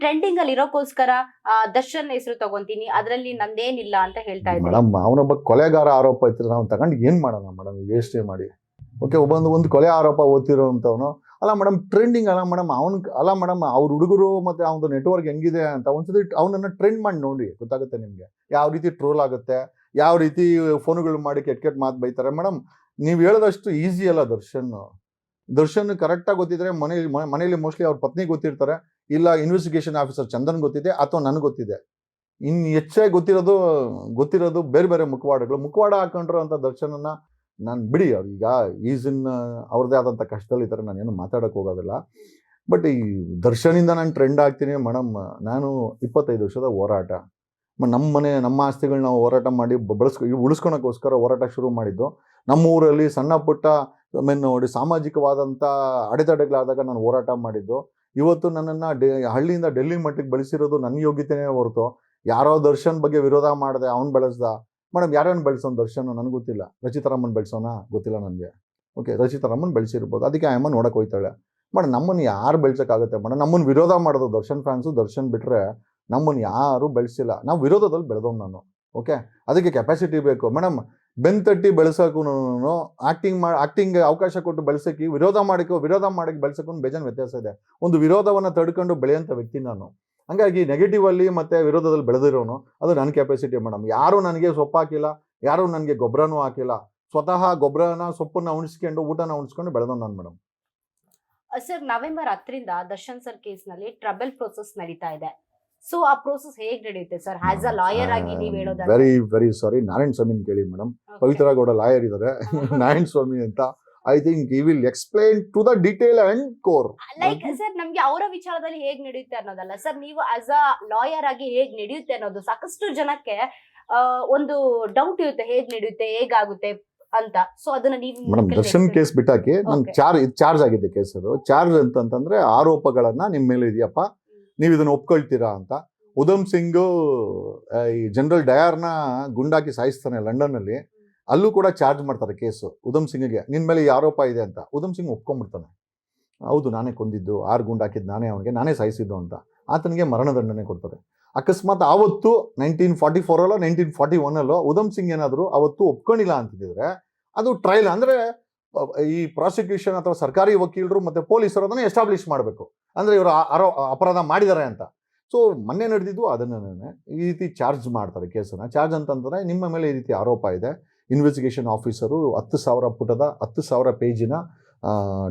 Trending ಅಲ್ಲಿ ಇರೋಕ್ಕೋಸ್ಕರ ದರ್ಶನ್ ಹೆಸರು ತಗೊಂತೀನಿ, ಅದ್ರಲ್ಲಿ ನಂದೇನಿಲ್ಲ ಅಂತ ಹೇಳ್ತಾ ಇದ್ದಾರೆ. ಮೇಡಮ್ ಅವನೊಬ್ಬ ಕೊಲೆಗಾರ ಆರೋಪ ಇತ್ತು, ನಾವು ತಗೊಂಡು ಏನ್ ಮಾಡೋಣ ಮೇಡಮ್, ವೇಸ್ಟ್ ಮಾಡಿ. ಓಕೆ, ಒಂದು ಕೊಲೆ ಆರೋಪ ಓದ್ತಿರೋಂಥವನು ಅಲ್ಲ ಮೇಡಮ್, ಟ್ರೆಂಡಿಂಗ್ ಅಲ್ಲ ಮೇಡಮ್, ಅಲ್ಲ ಮೇಡಮ್, ಅವ್ರ ಹುಡುಗರು ಮತ್ತೆ ಅವನದು ನೆಟ್ವರ್ಕ್ ಹೆಂಗಿದೆ ಅಂತ ಒಂದ್ಸತಿ ಅವನನ್ನ ಟ್ರೆಂಡ್ ಮಾಡಿ ನೋಡಿ, ಗೊತ್ತಾಗುತ್ತೆ ನಿಮ್ಗೆ ಯಾವ ರೀತಿ ಟ್ರೋಲ್ ಆಗುತ್ತೆ, ಯಾವ ರೀತಿ ಫೋನ್ಗಳು ಮಾಡಿ ಕೆಟ್ಟ ಮಾತು ಬೈತಾರೆ. ಮೇಡಮ್ ನೀವು ಹೇಳೋದಷ್ಟು ಈಸಿ ಅಲ್ಲ. ದರ್ಶನ್ ಕರೆಕ್ಟಾಗಿ ಗೊತ್ತಿದ್ರೆ ಮನೇಲಿ ಮೋಸ್ಟ್ಲಿ ಅವ್ರ ಪತ್ನಿ ಗೊತ್ತಿರ್ತಾರೆ, ಇಲ್ಲ ಇನ್ವೆಸ್ಟಿಗೇಷನ್ ಆಫೀಸರ್ ಚಂದನ್ ಗೊತ್ತಿದೆ, ಅಥವಾ ನನಗೆ ಗೊತ್ತಿದೆ. ಇನ್ನು ಹೆಚ್ಚಾಗಿ ಗೊತ್ತಿರೋದು ಬೇರೆ ಬೇರೆ ಮುಖವಾಡ ಹಾಕೊಂಡ್ರು ಅಂತ ದರ್ಶನನ್ನ ನಾನು ಬಿಡಿ, ಅವ್ರೀಗ ಅವ್ರದ್ದೇ ಆದಂಥ ಕಷ್ಟದಲ್ಲಿ ಇದ್ದಾರೆ, ನಾನೇನು ಮಾತಾಡೋಕೆ ಹೋಗೋದಿಲ್ಲ. ಬಟ್ ಈ ದರ್ಶನಿಂದ ನಾನು ಟ್ರೆಂಡ್ ಆಗ್ತೀನಿ ಮೇಡಮ್. ನಾನು 25 ವರ್ಷದ ಹೋರಾಟ, ನಮ್ಮ ಆಸ್ತಿಗಳನ್ನ ನಾವು ಹೋರಾಟ ಮಾಡಿ ಉಳಿಸ್ಕೊಳಕ್ಕೋಸ್ಕರ ಹೋರಾಟ ಶುರು ಮಾಡಿದ್ದು. ನಮ್ಮ ಊರಲ್ಲಿ ಸಣ್ಣ ಪುಟ್ಟ ನೋಡಿ ಸಾಮಾಜಿಕವಾದಂಥ ಅಡೆತಡೆಗಳಾದಾಗ ನಾನು ಹೋರಾಟ ಮಾಡಿದ್ದು. ಇವತ್ತು ನನ್ನನ್ನು ಹಳ್ಳಿಯಿಂದ ಡೆಲ್ಲಿ ಮಟ್ಟಿಗೆ ಬೆಳೆಸಿರೋದು ನನ್ನ ಯೋಗ್ಯತೆನೇ ಹೊರತು ಯಾರೋ ದರ್ಶನ್ ಬಗ್ಗೆ ವಿರೋಧ ಮಾಡಿದೆ ಅವ್ನು ಬೆಳೆಸ್ದ. ಮೇಡಮ್ ಯಾರ್ಯಾರು ಬೆಳೆಸೋನು ದರ್ಶನ್ ನನಗೆ ಗೊತ್ತಿಲ್ಲ, ರಚಿತಾರಾಮನ್ ಬೆಳೆಸೋನಾ ಗೊತ್ತಿಲ್ಲ ನನಗೆ. ಓಕೆ, ರಚಿತಾರಾಮನ್ ಬೆಳೆಸಿರ್ಬೋದು, ಅದಕ್ಕೆ ಅಮ್ಮ ನೋಡಕ್ಕೆ ಹೋಯ್ತಾಳೆ. ಮೇಡಮ್ ನಮ್ಮನ್ನು ಯಾರು ಬೆಳೆಸೋಕ್ಕಾಗುತ್ತೆ ಮೇಡಮ್? ನಮ್ಮನ್ನು ವಿರೋಧ ಮಾಡೋದು ದರ್ಶನ್ ಫ್ಯಾನ್ಸು, ದರ್ಶನ್ ಬಿಟ್ಟರೆ ನಮ್ಮನ್ನು ಯಾರೂ ಬೆಳೆಸಿಲ್ಲ. ನಾವು ವಿರೋಧದಲ್ಲಿ ಬೆಳೆದವ್ನು ನಾನು. ಓಕೆ, ಅದಕ್ಕೆ ಕೆಪಾಸಿಟಿ ಬೇಕು ಮೇಡಮ್. ಬೆಂತಟ್ಟಿ ಬೆಳೆಸೋಕ್ಕೂ ಆಕ್ಟಿಂಗ್ ಅವಕಾಶ ಕೊಟ್ಟು ಬೆಳೆಸೋಕ್ಕೆ, ವಿರೋಧ ಮಾಡೋಕ್ಕೆ ಬೆಳೆಸೋಕ್ಕೂ ಬೇಜಾನ್ ವ್ಯತ್ಯಾಸ ಇದೆ. ಒಂದು ವಿರೋಧವನ್ನು ತಡ್ಕೊಂಡು ಬೆಳೆಯೋಂಥ ವ್ಯಕ್ತಿ ನಾನು. ಹಂಗಾಗಿ ನೆಗೆಟಿವ್ ಅಲ್ಲಿ ಮತ್ತೆ ವಿರೋಧದಲ್ಲಿ ಬೆಳೆದಿರೋನು, ಅದು ನನ್ನ ಕೆಪಾಸಿಟಿ ಮೇಡಮ್. ಯಾರೂ ನನಗೆ ಸೊಪ್ಪು ಹಾಕಿಲ್ಲ, ಯಾರೂ ನನಗೆ ಗೊಬ್ಬರನೂ ಹಾಕಿಲ್ಲ. ಸ್ವತಃ ಗೊಬ್ಬರನ ಸೊಪ್ಪನ್ನ ಉಣಿಸ್ಕೊಂಡು ಊಟನ ಉಣಿಸ್ಕೊಂಡು ಬೆಳೆದವ್ ನಾನು ಮೇಡಮ್. ಸರ್, ನವೆಂಬರ್ 10ರಿಂದ ದರ್ಶನ್ ಸರ್ ಕೇಸ್ ನಲ್ಲಿ ಟ್ರಬಲ್ ಪ್ರೋಸೆಸ್ ನಡೀತಾ ಇದೆ. ಸೊ ಆ ಪ್ರೋಸೆಸ್ ಹೇಗೆ ನಡೆಯುತ್ತೆ ಸರ್? ಆಸ್ ಅ ಲಾಯರ್ ಆಗಿ ನೀವು ಹೇಳೋದು? ವೆರಿ ಸಾರಿ, ನಾರಾಯಣ ಸ್ವಾಮಿನ ಕೇಳಿ ಮೇಡಮ್. ಪವಿತ್ರ ಗೌಡ ಲಾಯರ್ ಇದ್ದಾರೆ, ನಾರಾಯಣ ಸ್ವಾಮಿ ಅಂತ. I think he will explain to the detail and core. Like sir, ನಮ್ಗೆ ಅವರ ವಿಚಾರದಲ್ಲಿ ಹೇಗ್ ನಡೆಯುತ್ತೆ ಅನ್ನೋದಲ್ಲ ಸರ್, ನೀವು ಆಸ್ ಅ ಲಾಯರ್ ಆಗಿ ಹೇಗ್ ನಡೆಯುತ್ತೆ ಅನ್ನೋದು ಸಾಕಷ್ಟು ಜನಕ್ಕೆ ಒಂದು ಡೌಟ್ ಇರುತ್ತೆ, ಹೇಗ್ ನಡೆಯುತ್ತೆ, ಹೇಗಾಗುತ್ತೆ ಅಂತ. ಸೊ ಅದನ್ನ ನೀವು ಮೇಡಮ್ ದರ್ಶನ್ ಕೇಸ್ ಬಿಟ್ಟಾಕಿ ನಮ್ ಚಾರ್ಜ್ ಆಗಿದೆ ಕೇಸ್. ಅದು ಚಾರ್ಜ್ ಅಂತಂದ್ರೆ ಆರೋಪಗಳನ್ನ ನಿಮ್ ಮೇಲೆ ಇದೆಯಪ್ಪ, ನೀವು ಇದನ್ನ ಒಪ್ಕೊಳ್ತೀರಾ ಅಂತ. ಉಧಮ್ ಸಿಂಗ್ ಈ ಜನರಲ್ ಡಯಾರ್ನ ಗುಂಡಾಕಿ ಸಾಯಿಸ್ತಾನೆ ಲಂಡನ್ ಅಲ್ಲಿ, ಅಲ್ಲೂ ಕೂಡ ಚಾರ್ಜ್ ಮಾಡ್ತಾರೆ ಕೇಸು ಉಧಮ್ ಸಿಂಗ್ಗೆ, ನಿನ್ ಮೇಲೆ ಈ ಆರೋಪ ಇದೆ ಅಂತ. ಉಧಮ್ ಸಿಂಗ್ ಒಪ್ಕೊಂಡ್ಬಿಡ್ತಾನೆ, ಹೌದು ನಾನೇ ಕೊಂದಿದ್ದು, 6 ಗುಂಡು ಹಾಕಿದ್ದು ನಾನೇ ಸಾಯಿಸಿದ್ದು ಅಂತ. ಆತನಿಗೆ ಮರಣದಂಡನೆ ಕೊಡ್ತಾರೆ. ಅಕಸ್ಮಾತ್ ಆವತ್ತು 1944 ಅಲ್ಲೋ 1941 ಅಲ್ಲೋ ಉಧಮ್ ಸಿಂಗ್ ಏನಾದ್ರು ಅವತ್ತು ಒಪ್ಕೊಂಡಿಲ್ಲ ಅಂತಿದ್ರೆ ಅದು ಟ್ರಯಲ್, ಅಂದ್ರೆ ಈ ಪ್ರಾಸಿಕ್ಯೂಷನ್ ಅಥವಾ ಸರ್ಕಾರಿ ವಕೀಲರು ಮತ್ತೆ ಪೊಲೀಸರು ಅದನ್ನ ಎಸ್ಟಾಬ್ಲಿಷ್ ಮಾಡಬೇಕು, ಅಂದ್ರೆ ಇವರು ಅಪರಾಧ ಮಾಡಿದ್ದಾರೆ ಅಂತ. ಸೊ ಮೊನ್ನೆ ನಡೆದಿದ್ದು ಅದನ್ನೇ ಈ ರೀತಿ ಚಾರ್ಜ್ ಮಾಡ್ತಾರೆ ಕೇಸನ್ನ. ಚಾರ್ಜ್ ಅಂತಂದ್ರೆ ನಿಮ್ಮ ಮೇಲೆ ಈ ರೀತಿ ಆರೋಪ ಇದೆ, ಇನ್ವೆಸ್ಟಿಗೇಷನ್ ಆಫೀಸರು 10,000 ಪುಟದ 10,000 ಪೇಜಿನ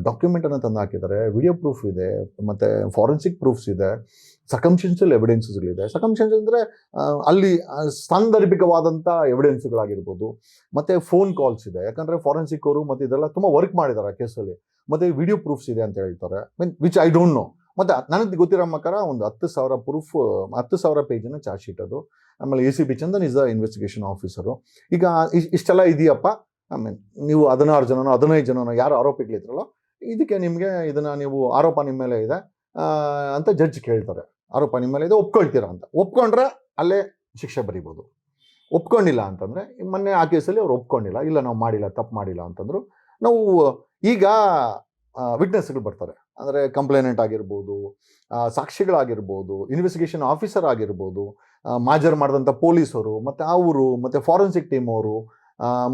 ಡಾಕ್ಯುಮೆಂಟನ್ನು ತಂದು ಹಾಕಿದ್ದಾರೆ. ವಿಡಿಯೋ ಪ್ರೂಫ್ ಇದೆ, ಮತ್ತು ಫಾರೆನ್ಸಿಕ್ ಪ್ರೂಫ್ಸ್ ಇದೆ, ಸರ್ಕಮ್ಸ್ಟೆನ್ಷಿಯಲ್ ಎವಿಡೆನ್ಸ್ಗಳಿದೆ. ಸರ್ಕಮ್ಸ್ಟೆನ್ಷಿಯಲ್ ಅಂದರೆ ಅಲ್ಲಿ ಸಾಂದರ್ಭಿಕವಾದಂಥ ಎವಿಡೆನ್ಸ್ಗಳಾಗಿರ್ಬೋದು, ಮತ್ತು ಫೋನ್ ಕಾಲ್ಸ್ ಇದೆ. ಯಾಕಂದರೆ ಫಾರೆನ್ಸಿಕ್ ಅವರು ಮತ್ತು ಇದೆಲ್ಲ ತುಂಬ ವರ್ಕ್ ಮಾಡಿದ್ದಾರೆ ಆ ಕೇಸಲ್ಲಿ. ಮತ್ತು ವಿಡಿಯೋ ಪ್ರೂಫ್ಸ್ ಇದೆ ಅಂತ ಹೇಳ್ತಾರೆ, ವಿಚ್ ಐ ಡೋಂಟ್ ನೋ. ಮತ್ತು ನನಗೆ ಗೊತ್ತಿರೋ ಪ್ರಕಾರ ಒಂದು 10,000 ಪೇಜಿನ ಚಾರ್ಜ್ ಶೀಟ್ ಅದು. ಆಮೇಲೆ ACP Chandan is the investigation officer. ಈಗ ಇಷ್ಟೆಲ್ಲ ಇದೆಯಪ್ಪ, ನೀವು 16 ಜನನೋ 15 ಜನನೋ ಯಾರು ಆರೋಪಿಗಳಿದ್ರಲ್ಲ, ಇದಕ್ಕೆ ನಿಮಗೆ ಇದನ್ನು ನೀವು ಆರೋಪ ನಿಮ್ಮ ಮೇಲೆ ಇದೆ ಅಂತ ಜಡ್ಜ್ ಕೇಳ್ತಾರೆ. ಆರೋಪ ನಿಮ್ಮ ಮೇಲೆ ಇದೆ, ಒಪ್ಕೊಳ್ತೀರಾ ಅಂತ. ಒಪ್ಕೊಂಡ್ರೆ ಅಲ್ಲೇ ಶಿಕ್ಷೆ ಬರೀಬೋದು. ಒಪ್ಕೊಂಡಿಲ್ಲ ಅಂತಂದರೆ, ಮೊನ್ನೆ ಆ ಕೇಸಲ್ಲಿ ಅವ್ರು ಒಪ್ಕೊಂಡಿಲ್ಲ, ಇಲ್ಲ ನಾವು ಮಾಡಿಲ್ಲ, ತಪ್ಪು ಮಾಡಿಲ್ಲ ಅಂತಂದ್ರು. ನಾವು ಈಗ ವಿಟ್ನೆಸ್ಗಳು ಬರ್ತಾರೆ, ಅಂದರೆ ಕಂಪ್ಲೇನೆಂಟ್ ಆಗಿರ್ಬೋದು, ಸಾಕ್ಷಿಗಳಾಗಿರ್ಬೋದು, ಇನ್ವೆಸ್ಟಿಗೇಷನ್ ಆಫೀಸರ್ ಆಗಿರ್ಬೋದು, ಮಾಜರ್ ಮಾಡಿದಂಥ ಪೊಲೀಸರು, ಮತ್ತು ಅವರು ಮತ್ತು ಫಾರೆನ್ಸಿಕ್ ಟೀಮ್ ಅವರು,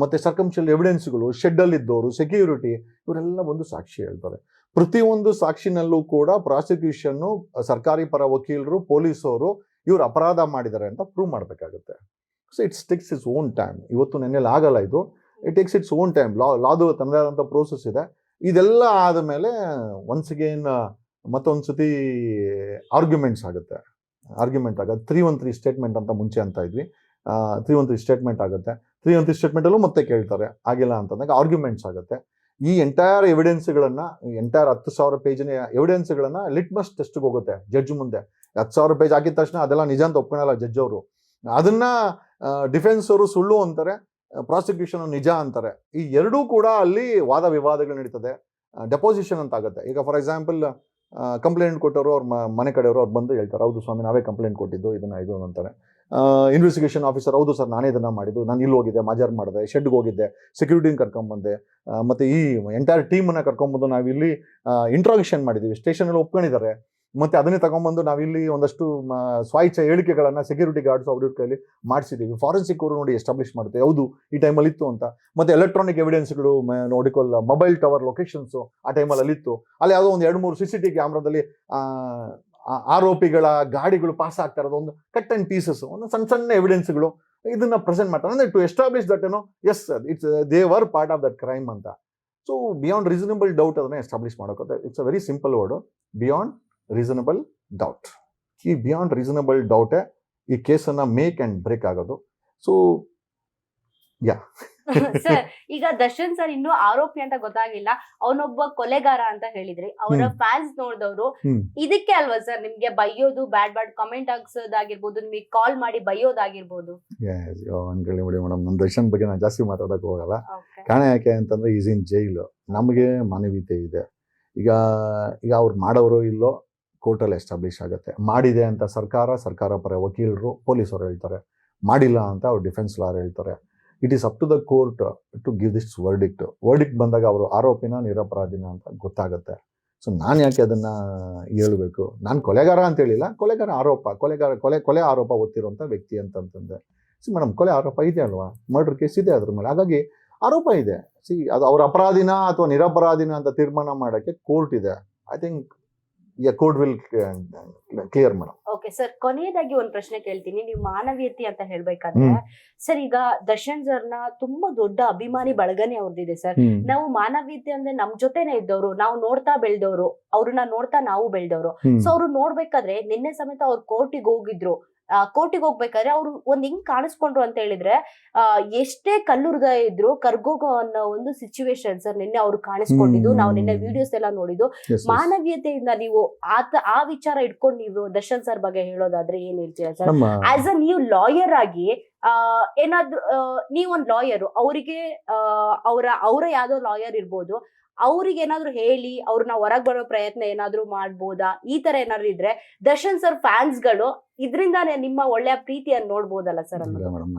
ಮತ್ತು ಸರ್ಕಮ್ಸ್ಟೆನ್ಷಿಯಲ್ ಎವಿಡೆನ್ಸ್ಗಳು, ಶೆಡ್ಡಲ್ಲಿದ್ದವರು, ಸೆಕ್ಯೂರಿಟಿ, ಇವರೆಲ್ಲ ಒಂದು ಸಾಕ್ಷಿ ಹೇಳ್ತಾರೆ. ಪ್ರತಿಯೊಂದು ಸಾಕ್ಷಿನಲ್ಲೂ ಕೂಡ ಪ್ರಾಸಿಕ್ಯೂಷನ್ನು, ಸರ್ಕಾರಿ ಪರ ವಕೀಲರು, ಪೊಲೀಸವರು ಇವರು ಅಪರಾಧ ಮಾಡಿದ್ದಾರೆ ಅಂತ ಪ್ರೂವ್ ಮಾಡಬೇಕಾಗುತ್ತೆ. So it's takes its own time. ಇವತ್ತು ನೆನ್ನೆಲ್ಲ ಆಗಲ್ಲ ಇದು, it takes its own time. ಲಾದು ತನ್ನದೇ ಆದಂಥ ಪ್ರೋಸೆಸ್ ಇದೆ. ಇದೆಲ್ಲ ಆದಮೇಲೆ ಒನ್ಸ್ ಅಗೇನ್ ಮತ್ತೊಂದು ಸತಿ ಆರ್ಗ್ಯುಮೆಂಟ್ ಆಗುತ್ತೆ. 313 ಸ್ಟೇಟ್ಮೆಂಟ್ ಅಂತ ಮುಂಚೆ ಅಂತ ಇದ್ವಿ, 313 ಸ್ಟೇಟ್ಮೆಂಟ್ ಆಗುತ್ತೆ. 313 ಸ್ಟೇಟ್ಮೆಂಟಲ್ಲೂ ಮತ್ತೆ ಕೇಳ್ತಾರೆ, ಆಗಿಲ್ಲ ಅಂತಂದಾಗ ಆರ್ಗ್ಯುಮೆಂಟ್ಸ್ ಆಗುತ್ತೆ. ಈ ಎಂಟೈರ್ ಎವಿಡೆನ್ಸ್ಗಳನ್ನು, ಎಂಟೈರ್ 10,000 ಪೇಜಿನ ಎವಿಡೆನ್ಸ್ಗಳನ್ನು ಲಿಟ್ಮಸ್ ಟೆಸ್ಟ್ಗೆ ಹೋಗುತ್ತೆ ಜಡ್ಜ್ ಮುಂದೆ. 10,000 ಪೇಜ್ ಹಾಕಿದ ತಕ್ಷಣ ಅದೆಲ್ಲ ನಿಜ ಅಂತ ಒಪ್ಕೊಳ್ಳಲ್ಲ ಜಡ್ಜ್ ಅವರು. ಅದನ್ನ ಡಿಫೆನ್ಸ್ ಅವರು ಸುಳ್ಳು ಅಂತಾರೆ, ಪ್ರಾಸಿಕ್ಯೂಷನ್ ನಿಜ ಅಂತಾರೆ. ಈ ಎರಡೂ ಕೂಡ ಅಲ್ಲಿ ವಾದ ವಿವಾದಗಳು ನಡೀತದೆ. ಡೆಪೋಸಿಷನ್ ಅಂತ ಆಗುತ್ತೆ. ಈಗ ಫಾರ್ ಎಕ್ಸಾಂಪಲ್ ಕಂಪ್ಲೇಂಟ್ ಕೊಟ್ಟವರು ಅವ್ರ ಮನೆ ಕಡೆಯವರು ಅವ್ರು ಬಂದು ಹೇಳ್ತಾರೆ, ಹೌದು ಸ್ವಾಮಿ ನಾವೇ ಕಂಪ್ಲೇಂಟ್ ಕೊಟ್ಟಿದ್ದು, ಇದು ಅಂತಾರೆ. ಇನ್ವೆಸ್ಟಿಗೇಷನ್ ಆಫೀಸರ್, ಹೌದು ಸರ್ ನಾನೇ ಇದನ್ನು ಮಾಡಿದ್ದು, ನಾನು ಇಲ್ಲಿ ಹೋಗಿದ್ದೆ, ಮಾಜರ್ ಮಾಡಿದೆ, ಶೆಡ್ಗೆ ಹೋಗಿದ್ದೆ, ಸೆಕ್ಯೂರಿಟಿನ ಕರ್ಕೊಂಬಂದೆ, ಮತ್ತು ಈ ಎಂಟೈರ್ ಟೀಮನ್ನು ಕರ್ಕೊಂಬಂದು ನಾವು ಇಲ್ಲಿ ಇಂಟ್ರಾಕ್ಷನ್ ಮಾಡಿದ್ದೀವಿ, ಸ್ಟೇಷನಲ್ಲಿ ಒಪ್ಕೊಂಡಿದ್ದಾರೆ. ಮತ್ತೆ ಅದನ್ನೇ ತಗೊಂಡ್ಬಂದು ನಾವಿಲ್ಲಿ ಒಂದಷ್ಟು ಸ್ವಾಯಿಚ್ಛ ಹೇಳಿಕೆಗಳನ್ನ ಸೆಕ್ಯೂರಿಟಿ ಗಾರ್ಡ್ಸ್ ಅವ್ರ ಕೈಲಿ ಮಾಡಿಸಿದ್ದೀವಿ. ಫಾರೆನ್ಸಿಕ್ ಅವರು ನೋಡಿ ಎಸ್ಟಾಬ್ಲಿಷ್ ಮಾಡುತ್ತೆ ಹೌದು ಈ ಟೈಮಲ್ಲಿ ಇತ್ತು ಅಂತ. ಮತ್ತೆ ಎಲೆಕ್ಟ್ರಾನಿಕ್ ಎವಿಡೆನ್ಸ್ಗಳು ನೋಡಿಕೊಳ್ಳ ಮೊಬೈಲ್ ಟವರ್ ಲೊಕೇಶನ್ಸ್ ಆ ಟೈಮಲ್ಲಿ ಅಲ್ಲಿತ್ತು. ಅಲ್ಲಿ ಯಾವುದೋ ಒಂದು 2-3 CCTV ಕ್ಯಾಮ್ರಾದಲ್ಲಿ ಆರೋಪಿಗಳ ಗಾಡಿಗಳು ಪಾಸ್ ಆಗ್ತಾ ಇರೋದು ಒಂದು ಕಟ್ ಅಂಡ್ ಪೀಸಸ್, ಒಂದು ಸಣ್ಣ ಸಣ್ಣ ಎವಿಡೆನ್ಸ್ಗಳು ಇದನ್ನ ಪ್ರೆಸೆಂಟ್ ಮಾಡ್ತಾರೆ. ಅಂದ್ರೆ to establish that as it's they were part of that crime ಅಂತ. ಸೊ ಬಿಯಾಂಡ್ ರೀಸನಬಲ್ ಡೌಟ್ ಅದನ್ನ ಎಸ್ಟಾಬ್ಲಿಷ್ ಮಾಡೋಕೆ it's a very simple word, beyond reasonable doubt. ಈ ಬಿಯಾಂಡ್ ರೀಸನಬಲ್ ಡೌಟೇ ಈ ಕೇಸನ್ನ ಮೇಕ್ ಅಂಡ್ ಬ್ರೇಕ್ ಆಗೋದು. ಸೊ ಯಾ ಸರ್, ಈಗ Darshan sir ಇನ್ನೂ ಆರೋಪಿ ಅಂತ ಗೊತ್ತಾಗಿಲ್ಲ, ಅವನೊಬ್ಬ ಕೊಲೆಗಾರ ಅಂತ ಹೇಳಿದ್ರಿ. ಅವರ ಫ್ಯಾನ್ಸ್ ನೋಡಿದವರು ಇದಕ್ಕೆ ಅಲ್ವಾ ಸರ್ ನಿಮ್ಗೆ ಬೈಯೋದು, ಬ್ಯಾಡ್ ಕಮೆಂಟ್ ಹಾಕ್ಸೋದಾಗಿರ್ಬೋದು, ನಿಮಗೆ ಕಾಲ್ ಮಾಡಿ ಬೈಯೋದಾಗಿರ್ಬೋದು? ಅನ್ಕೊಳ್ಳಿ ಮೇಡಮ್, ನನ್ನ ದರ್ಶನ್ ಬಗ್ಗೆ ನಾನು ಜಾಸ್ತಿ ಮಾತಾಡೋಕೆ ಹೋಗಲ್ಲ. ಕಾರಣ ಯಾಕೆ ಅಂತಂದ್ರೆ ಈಸ್ ಇನ್ ಜೈಲು. ನಮಗೆ ಮಾನವೀಯತೆ ಇದೆ. ಈಗ ಅವ್ರು ಮಾಡೋರು ಇಲ್ಲೋ ಕೋರ್ಟಲ್ಲಿ ಎಸ್ಟಾಬ್ಲಿಷ್ ಆಗುತ್ತೆ. ಮಾಡಿದೆ ಅಂತ ಸರ್ಕಾರ ಪರ ವಕೀಲರು, ಪೊಲೀಸರು ಹೇಳ್ತಾರೆ. ಮಾಡಿಲ್ಲ ಅಂತ ಅವ್ರು ಡಿಫೆನ್ಸ್ ಲಾಯರ್ ಹೇಳ್ತಾರೆ. It is up to the court to give this verdict ಬಂದಾಗ ಅವರು ಆರೋಪಿನ ನಿರಪರಾಧಿನ ಅಂತ ಗೊತ್ತಾಗುತ್ತೆ. ಸೊ ನಾನು ಯಾಕೆ ಅದನ್ನ ಹೇಳ್ಬೇಕು? ನಾನು ಕೊಲೆಗಾರ ಅಂತ ಹೇಳಿಲ್ಲ, ಕೊಲೆ ಆರೋಪ ಹೊತ್ತಿರುವಂಥ ವ್ಯಕ್ತಿ ಅಂತಂತಂದೆ. ಮೇಡಮ್, ಕೊಲೆ ಆರೋಪ ಇದೆ ಅಲ್ವಾ, ಮರ್ಡರ್ ಕೇಸ್ ಇದೆ ಅದ್ರ ಮೇಲೆ, ಹಾಗಾಗಿ ಆರೋಪ ಇದೆ. ಅದು ಅವ್ರ ಅಪರಾಧಿನ ಅಥವಾ ನಿರಪರಾಧಿನ ಅಂತ ತೀರ್ಮಾನ ಮಾಡೋಕ್ಕೆ ಕೋರ್ಟ್ ಇದೆ. I think court will clear madam. Okay sir, ಕೊನೆಯದಾಗಿ ಒಂದು ಪ್ರಶ್ನೆ ಕೇಳ್ತೀನಿ. ನೀವು ಮಾನವೀಯತೆ ಅಂತ ಹೇಳ್ಬೇಕಾದ್ರೆ ಸರ್, ಈಗ ದರ್ಶನ್ ಸರ್ನ ತುಂಬಾ ದೊಡ್ಡ ಅಭಿಮಾನಿ ಬಳಗನೆ ಅವ್ರದ್ದಿದೆ ಸರ್. ನಾವು ಮಾನವೀಯತೆ ಅಂದ್ರೆ ನಮ್ ಜೊತೆನೆ ಇದ್ದವರು, ನಾವು ನೋಡ್ತಾ ಬೆಳೆದವರು, ಅವ್ರನ್ನ ನೋಡ್ತಾ ನಾವು ಬೆಳೆದವರು. ಸೊ ಅವ್ರು ನೋಡ್ಬೇಕಾದ್ರೆ ನಿನ್ನೆ ಸಮೇತ ಅವ್ರು ಕೋರ್ಟಿಗೆ ಹೋಗಿದ್ರು. ಕೋರ್ಟಿಗೆ ಹೋಗ್ಬೇಕಾದ್ರೆ ಅವ್ರು ಒಂದ್ ಹಿಂಗ್ ಕಾಣಿಸ್ಕೊಂಡ್ರು ಅಂತ ಹೇಳಿದ್ರೆ ಎಷ್ಟೇ ಕಲ್ಲು ಹೃದಯ ಇದ್ರು ಕರ್ಗೋಗೋ ಅನ್ನೋ ಒಂದು ಸಿಚುವೇಶನ್ ಸರ್ ನಿನ್ನೆ ಅವ್ರು ಕಾಣಿಸ್ಕೊಂಡಿದ್ದು. ನಾವು ನಿನ್ನೆ ವಿಡಿಯೋಸ್ ಎಲ್ಲ ನೋಡಿದ್ದು. ಮಾನವೀಯತೆಯಿಂದ ನೀವು ಆ ವಿಚಾರ ಇಟ್ಕೊಂಡು ನೀವು ದರ್ಶನ್ ಸರ್ ಬಗ್ಗೆ ಹೇಳೋದಾದ್ರೆ ಏನ್ ಹೇಳ್ತೀರಾ ಸರ್? ಆಸ್ ಅ ನೀವು ಲಾಯರ್ ಆಗಿ ಏನಾದ್ರು ನೀವೊಂದ್ ಲಾಯರ್, ಅವರಿಗೆ ಅವರ ಯಾವ್ದೋ ಲಾಯರ್ ಇರ್ಬೋದು, ಅವ್ರಿಗೆ ಏನಾದ್ರು ಹೇಳಿ ಅವ್ರನ್ನ ಹೊರಗ್ ಬರೋ ಪ್ರಯತ್ನ ಏನಾದ್ರು ಮಾಡ್ಬೋದಾ? ಈ ತರ ಏನಾದ್ರು ಇದ್ರೆ ದರ್ಶನ್ ಸರ್ ಫ್ಯಾನ್ಸ್ ಗಳು ಇದ್ರಿಂದ ನಿಮ್ಮ ಒಳ್ಳೆಯ ಪ್ರೀತಿಯನ್ನು ನೋಡ್ಬೋದಲ್ಲ ಸರ್? ಮೇಡಮ್,